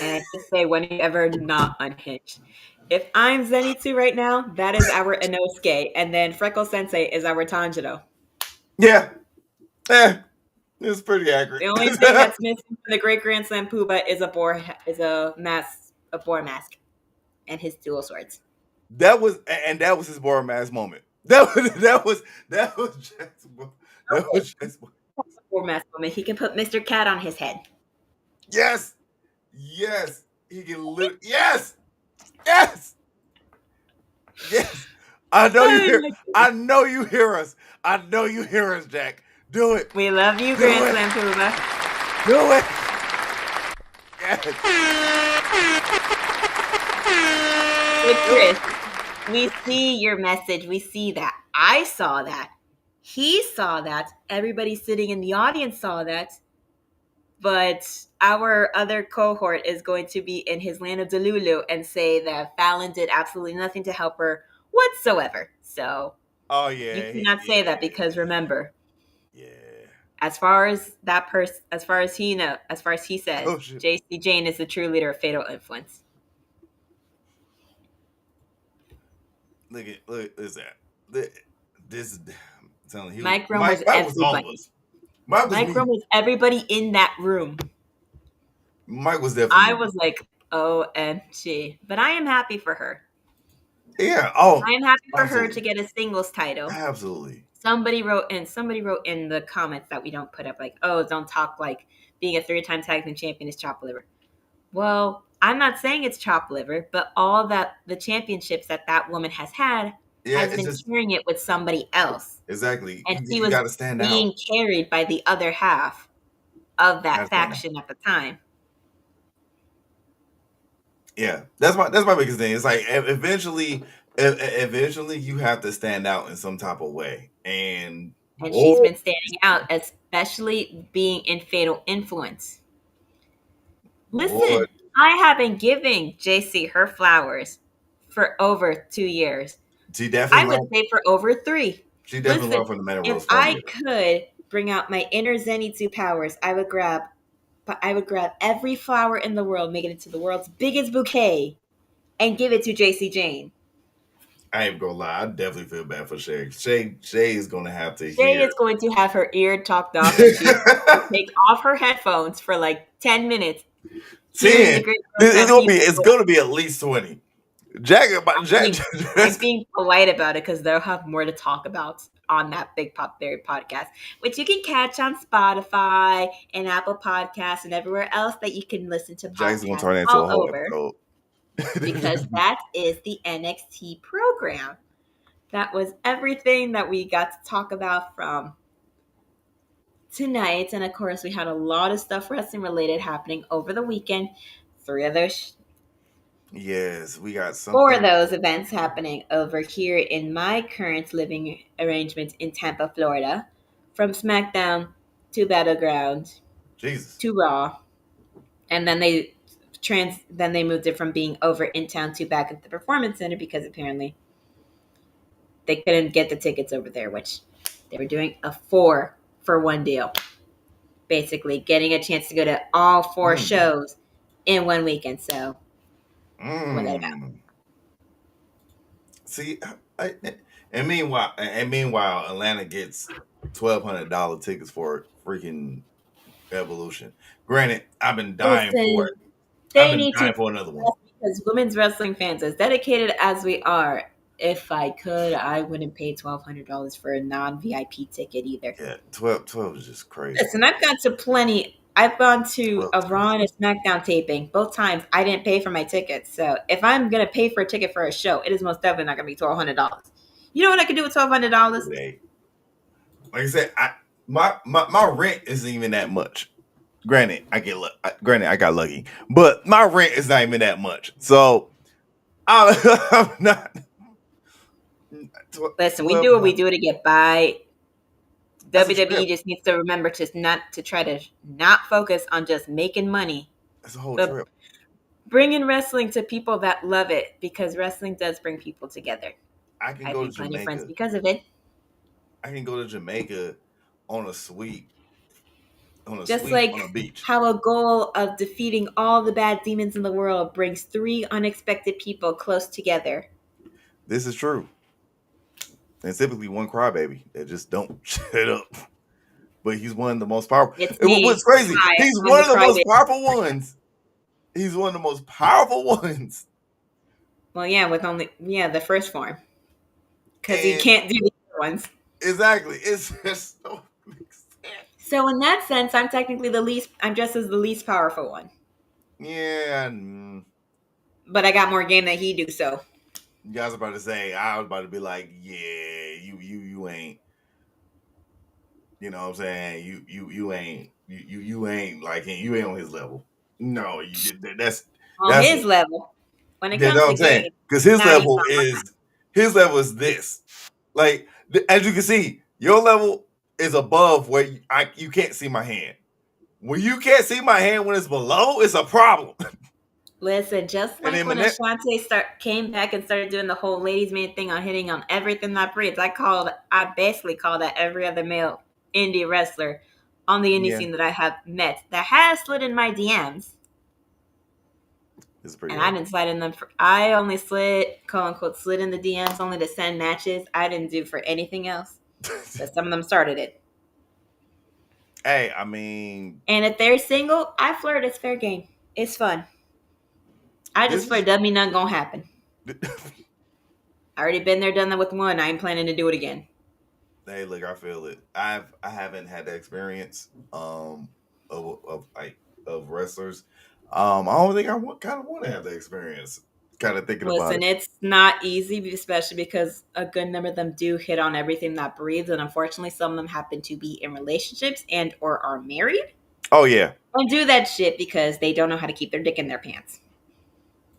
And I just say, when are you ever not unhinged? If I'm Zenitsu right now, that is our Inosuke, and then Frecklesensei is our Tanjiro. Yeah. It's pretty accurate. The only thing that's missing from the Great Grand Slam Puba is a boar mask, and his dual swords. that was his Boar Mask moment. That was just Boar mask moment. He can put Mr. Cat on his head. yes. He can literally yes. I know you hear us. I know you hear us, Jack. Do it. We love you, Grand Slam Puba. Do it. Yes. But Chris, we see your message. We see that. I saw that. He saw that. Everybody sitting in the audience saw that. But our other cohort is going to be in his land of Delulu and say that Fallon did absolutely nothing to help her whatsoever. So Oh yeah. you cannot say that, because remember, yeah. as far as that person, as far as he says, Oh, shit. JC Jane is the true leader of Fatal Influence. Look at this. This is I'm telling you. Mike Rome was Mike was all of everybody. us. Mike Mike Rome was everybody in that room. Mike was definitely. I was like, OMG. But I am happy for her. Yeah. Oh, I am happy for absolutely. her to get a singles title. Absolutely. Somebody wrote in the comments that we don't put up, like, oh, don't talk like being a 3-time tag team champion is chop liver. Well, I'm not saying it's chop liver, but all that the championships that woman has had has been carrying it with somebody else. Exactly. And you was gotta stand being out. carried by the other half of that faction at the time. Yeah, that's my biggest thing. It's like eventually you have to stand out in some type of way, and she's been standing out, especially being in Fatal Influence. Listen, I have been giving JC her flowers for over 2 years. She definitely. I would say for over 3. She definitely learned from the Man of Rose. If I could bring out my inner Zenitsu powers, I would grab every flower in the world, make it into the world's biggest bouquet, and give it to JC Jane. I ain't gonna lie, I definitely feel bad for Shay. Shay is gonna have to Shay hear. is going to have her ear talked off, and she's going to take off her headphones for like 10 minutes. 10. It's gonna be at least 20. I'm being polite about it because they'll have more to talk about on that Big Pop Berry podcast, which you can catch on Spotify and Apple Podcasts and everywhere else that you can listen to podcasts all over. Because that is the NXT program. That was everything that we got to talk about from tonight. And of course, we had a lot of stuff wrestling related happening over the weekend. 3 of those. Yes, we got some 4 of those events happening over here in my current living arrangement in Tampa, Florida. From SmackDown to Battleground to Raw. And then they moved it from being over in town to back at the Performance Center because apparently they couldn't get the tickets over there, which they were doing a 4-for-1 deal. Basically, getting a chance to go to all 4 shows in one weekend. So, see, and meanwhile, Atlanta gets $1,200 tickets for freaking Evolution. Granted, I've been dying for it. I've been dying for another one. Because women's wrestling fans, as dedicated as we are, if I could, I wouldn't pay $1,200 for a non-VIP ticket either. Yeah, 12 is just crazy. Listen, I've gone to a Raw and a SmackDown taping. Both times, I didn't pay for my tickets. So if I'm going to pay for a ticket for a show, it is most definitely not going to be $1,200. You know what I could do with $1,200? Like I said, my rent isn't even that much. Granted, I got lucky, but my rent is not even that much. So I'm not. Listen, we do what we do to get by. WWE just needs to remember to try to not focus on just making money. That's a whole trip. Bringing wrestling to people that love it, because wrestling does bring people together. I can go to Jamaica. Friends because of it. I can go to Jamaica on a suite on a Just suite like on a beach. how a goal of defeating all the bad demons in the world brings 3 unexpected people close together. This is true. And typically one crybaby that just don't shut up. But he's one of the most powerful. It's And me. what's crazy? Hi, He's I'm one the of the most crybaby. powerful ones. He's one of the most powerful ones. Well, yeah, with only the first form, because he And- can't do the other ones. Exactly. It's just so makes sense. So in that sense, I'm technically I'm just as the least powerful one. Yeah. But I got more game than he do. So You guys are about to say, I was about to be like, yeah, you ain't. You know what I'm saying? You ain't like you ain't on his level. No, that's on his level, when it comes what to I'm saying, game, because his now he's level is this. Like as you can see, your level is above where you can't see my hand. When you can't see my hand when it's below, it's a problem. Listen, just And like then when my Ashante came back and started doing the whole ladies' man thing on hitting on everything that breathes, I basically call that every other male indie wrestler on the indie Yeah. scene that I have met that has slid in my DMs. It's pretty And I didn't slide in them. I only slid, quote unquote, slid in the DMs only to send matches. I didn't do for anything else. But some of them started it. Hey, I mean, and if they're single, I flirt. It's fair game. It's fun. I just flirt. Doesn't mean nothing gonna happen. I already been there, done that with one. I ain't planning to do it again. Hey, look, I feel it. I haven't had the experience of wrestlers. I don't think I kind of want to have the experience. Kind of thinking about Listen, it. it's not easy, especially because a good number of them do hit on everything that breathes, and unfortunately, some of them happen to be in relationships and or are married. Oh yeah, and do that shit because they don't know how to keep their dick in their pants.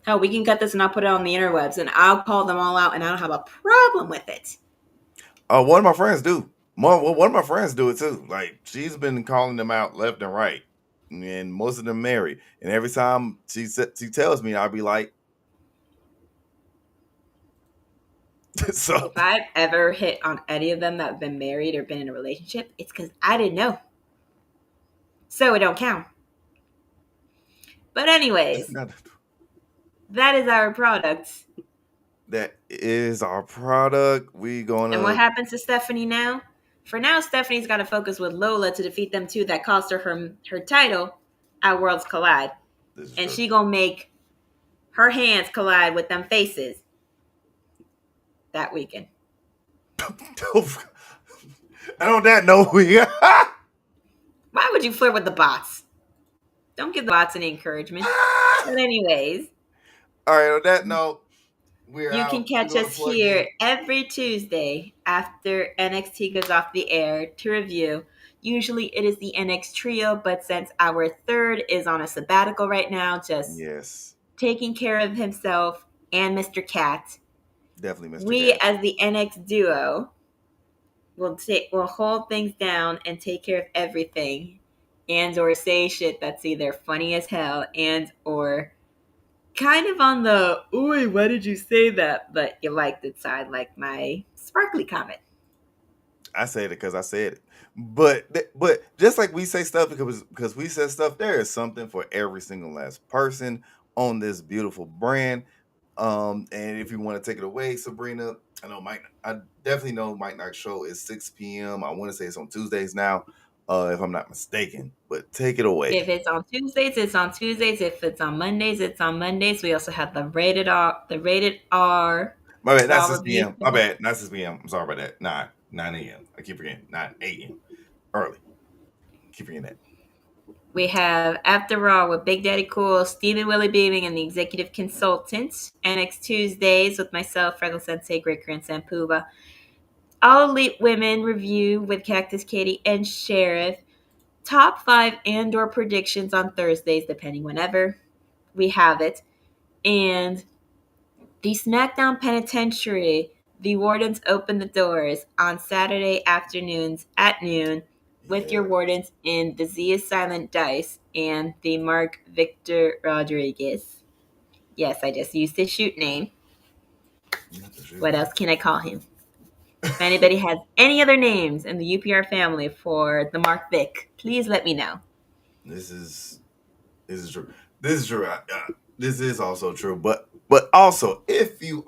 Hell, we can cut this and I'll put it on the interwebs, and I'll call them all out, and I don't have a problem with it. one of my friends do. One of my friends do it too. Like she's been calling them out left and right, and most of them married. And every time she tells me, I'll be like, so If I've ever hit on any of them that have been married or been in a relationship, it's because I didn't know. So it don't count. But anyways, that is our product. That is our product. We gonna. And what happens to Stephanie now? For now, Stephanie's got to focus with Lola to defeat them two that cost her title at Worlds Collide. And she gonna make her hands collide with them faces that weekend. And on that note, why would you flirt with the bots? Don't give the bots any encouragement. But anyways, all right. On that note, you can catch us here every Tuesday after NXT goes off the air to review. Usually it is the NXTrio, but since our third is on a sabbatical right now, just taking care of himself and Mr. Cat. Definitely Mr. We Cat. as the NX duo will hold things down and take care of everything, and or say shit that's either funny as hell and or kind of on the "ooh, why did you say that?" but you liked it side, like my sparkly comment. I said it because I said it, but just like we say stuff because we said stuff, there is something for every single last person on this beautiful brand. And if you want to take it away, Sabrina, I definitely know Mike Knox show is 6 p.m. I want to say it's on Tuesdays now, if I'm not mistaken. But take it away. If it's on Tuesdays, it's on Tuesdays. If it's on Mondays, it's on Mondays. We also have the rated R. My bad, not 6 p.m. My bad, not 6 p.m. I'm sorry about that. 9 a.m. I keep forgetting. 9 a.m. Early. Keep forgetting that. We have After Raw with Big Daddy Cool, Stephen Willie Beaming, and the executive consultant. NX Tuesdays with myself, Frecklesensei, Great Grand Sampuba. All Elite Women review with Cactus Katie and Sheriff. Top 5 and/or predictions on Thursdays, depending whenever we have it. And the SmackDown Penitentiary, the Wardens open the doors on Saturday afternoons at noon with your Wardens in the Zia Silent Dice and the Mark Victor Rodriguez. Yes, I just used his shoot name. What else can I call him? anybody has any other names in the UPR family for the Mark Vic, please let me know. This is true. This is true. This is also true. But also, if you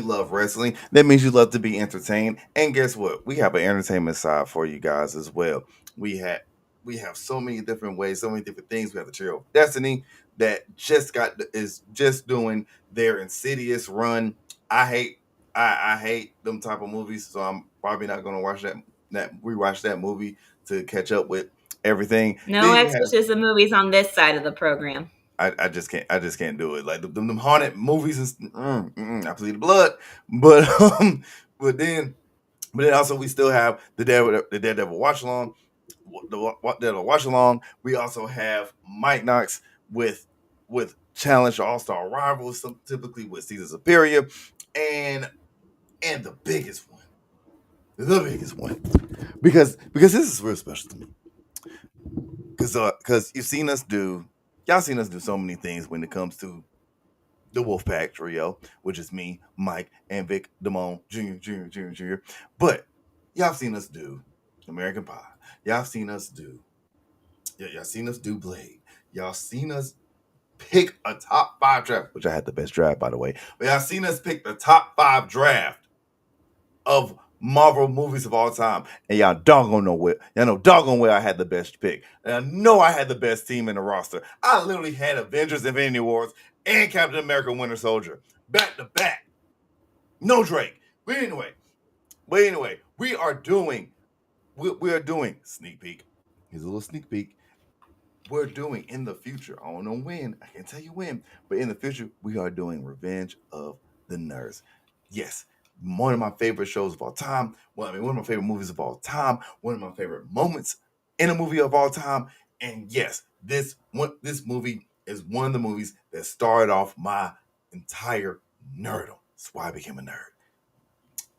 love wrestling, that means you love to be entertained. And guess what? We have an entertainment side for you guys as well. We have so many different ways, so many different things. We have the Trio of Destiny that is just doing their Insidious run. I hate them type of movies, so I'm probably not going to watch rewatch that movie to catch up with everything. No Then you have exorcism movies on this side of the program. I just can't do it. Like them haunted movies and I plead the blood. But but then also we still have the Daredevil watch along. The Daredevil watch along. We also have Mike Knox with Challenge All Star Rivals, typically with Caesar Superior, and the biggest one, because this is real special to me. Because y'all seen us do so many things when it comes to the Wolfpack Trio, which is me, Mike, and Vic Damone Jr. But y'all seen us do American Pie. Y'all seen us do Blade. Y'all seen us pick a top 5 draft, which I had the best draft, by the way. But y'all seen us pick the top 5 draft of Marvel movies of all time, and y'all doggone know where I had the best pick. And I know I had the best team in the roster. I literally had Avengers Infinity Wars and Captain America Winter Soldier back to back. No Drake. But anyway, we are doing sneak peek. Here's a little sneak peek. We're doing in the future. I don't know when. I can't tell you when, but in the future, we are doing Revenge of the Nerds. Yes, one of my favorite shows of all time. One of my favorite movies of all time. One of my favorite moments in a movie of all time. And yes, this movie is one of the movies that started off my entire nerdom. That's why I became a nerd.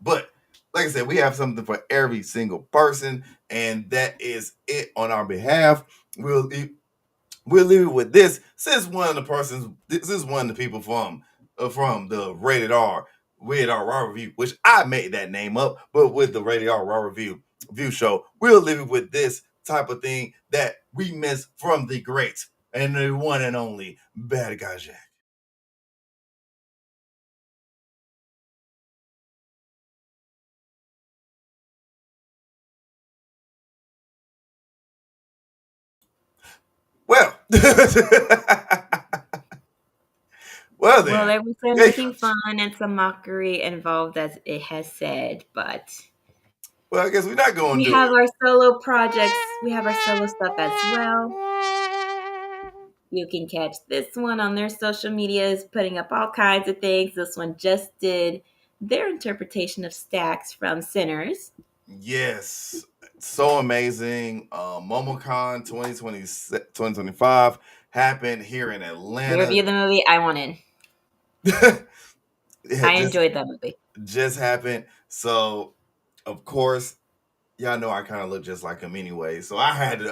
But like I said, we have something for every single person, and that is it on our behalf. We'll leave it with this. Since one of the people from the Rated R Raw Review, which I made that name up, but with the Rated R Raw Review show, we'll leave it with this type of thing that we miss from the great and the one and only BadGuy Jack. Well, well then. Well, there was everything fun and some mockery involved, as it has said, but well, I guess we're not going to do we have it. our solo projects. We have our solo stuff as well. You can catch this one on their social medias, putting up all kinds of things. This one just did their interpretation of Stacks from Sinners. Yes, so amazing. MomoCon 2025 happened here in Atlanta. We reviewed the movie. I wanted. I enjoyed that movie. Just happened. So, of course, y'all know I kind of look just like him anyway. So I had to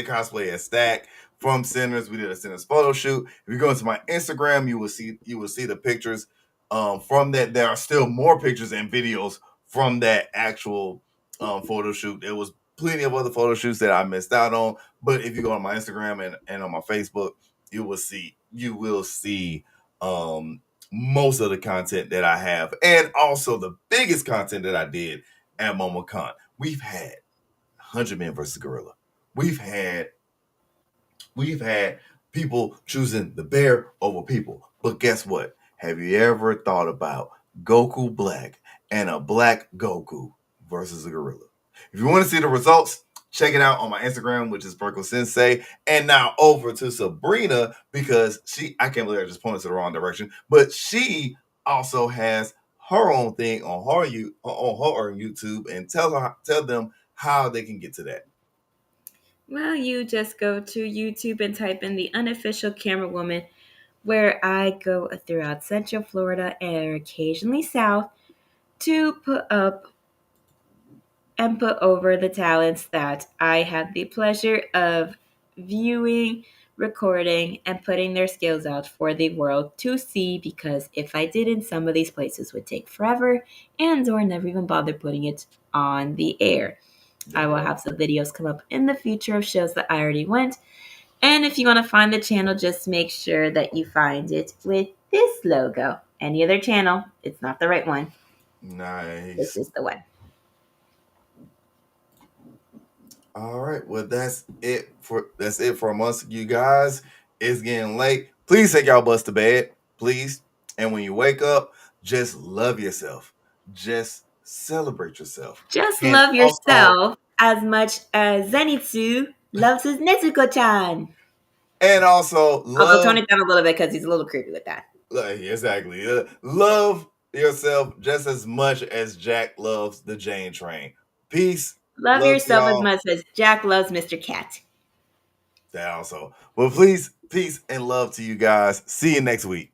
cosplay as Stack from Sinners. We did a Sinners photo shoot. If you go into my Instagram, you will see the pictures from that. There are still more pictures and videos from that actual photo shoot. There was plenty of other photo shoots that I missed out on. But if you go on my Instagram and on my Facebook, you will see most of the content that I have, and also the biggest content that I did at MomoCon. We've had 100 Men versus Gorilla. We've had people choosing the bear over people. But guess what? Have you ever thought about Goku Black and a black Goku versus a gorilla? If you want to see the results, check it out on my Instagram, which is Frecklesensei. And now over to Sabrina, because I can't believe I just pointed to the wrong direction, but she also has her own thing on her YouTube, and tell them how they can get to that. Well, you just go to YouTube and type in the Unofficial Camera Woman, where I go throughout Central Florida and occasionally South to put up and put over the talents that I had the pleasure of viewing recording, and putting their skills out for the world to see, because if I didn't, some of these places would take forever and or never even bother putting it on the air. I will have some videos come up in the future of shows that I already went. And if you want to find the channel, just make sure that you find it with this logo. Any other channel, it's not the right one. Nice. This is the one. All right. Well, that's it from us, you guys. It's getting late. Please take y'all butts to bed, please. And when you wake up, just love yourself. Just celebrate yourself. Just And love also- yourself as much as Zenitsu loves his Nezuko-chan. And also Although love. tone it down a little bit because he's a little creepy with that. Exactly. Love yourself just as much as Jack loves the Jane Train. Peace. Love to yourself as y'all. much as Jack loves Mr. Cat. That also. Well, please, peace and love to you guys. See you next week.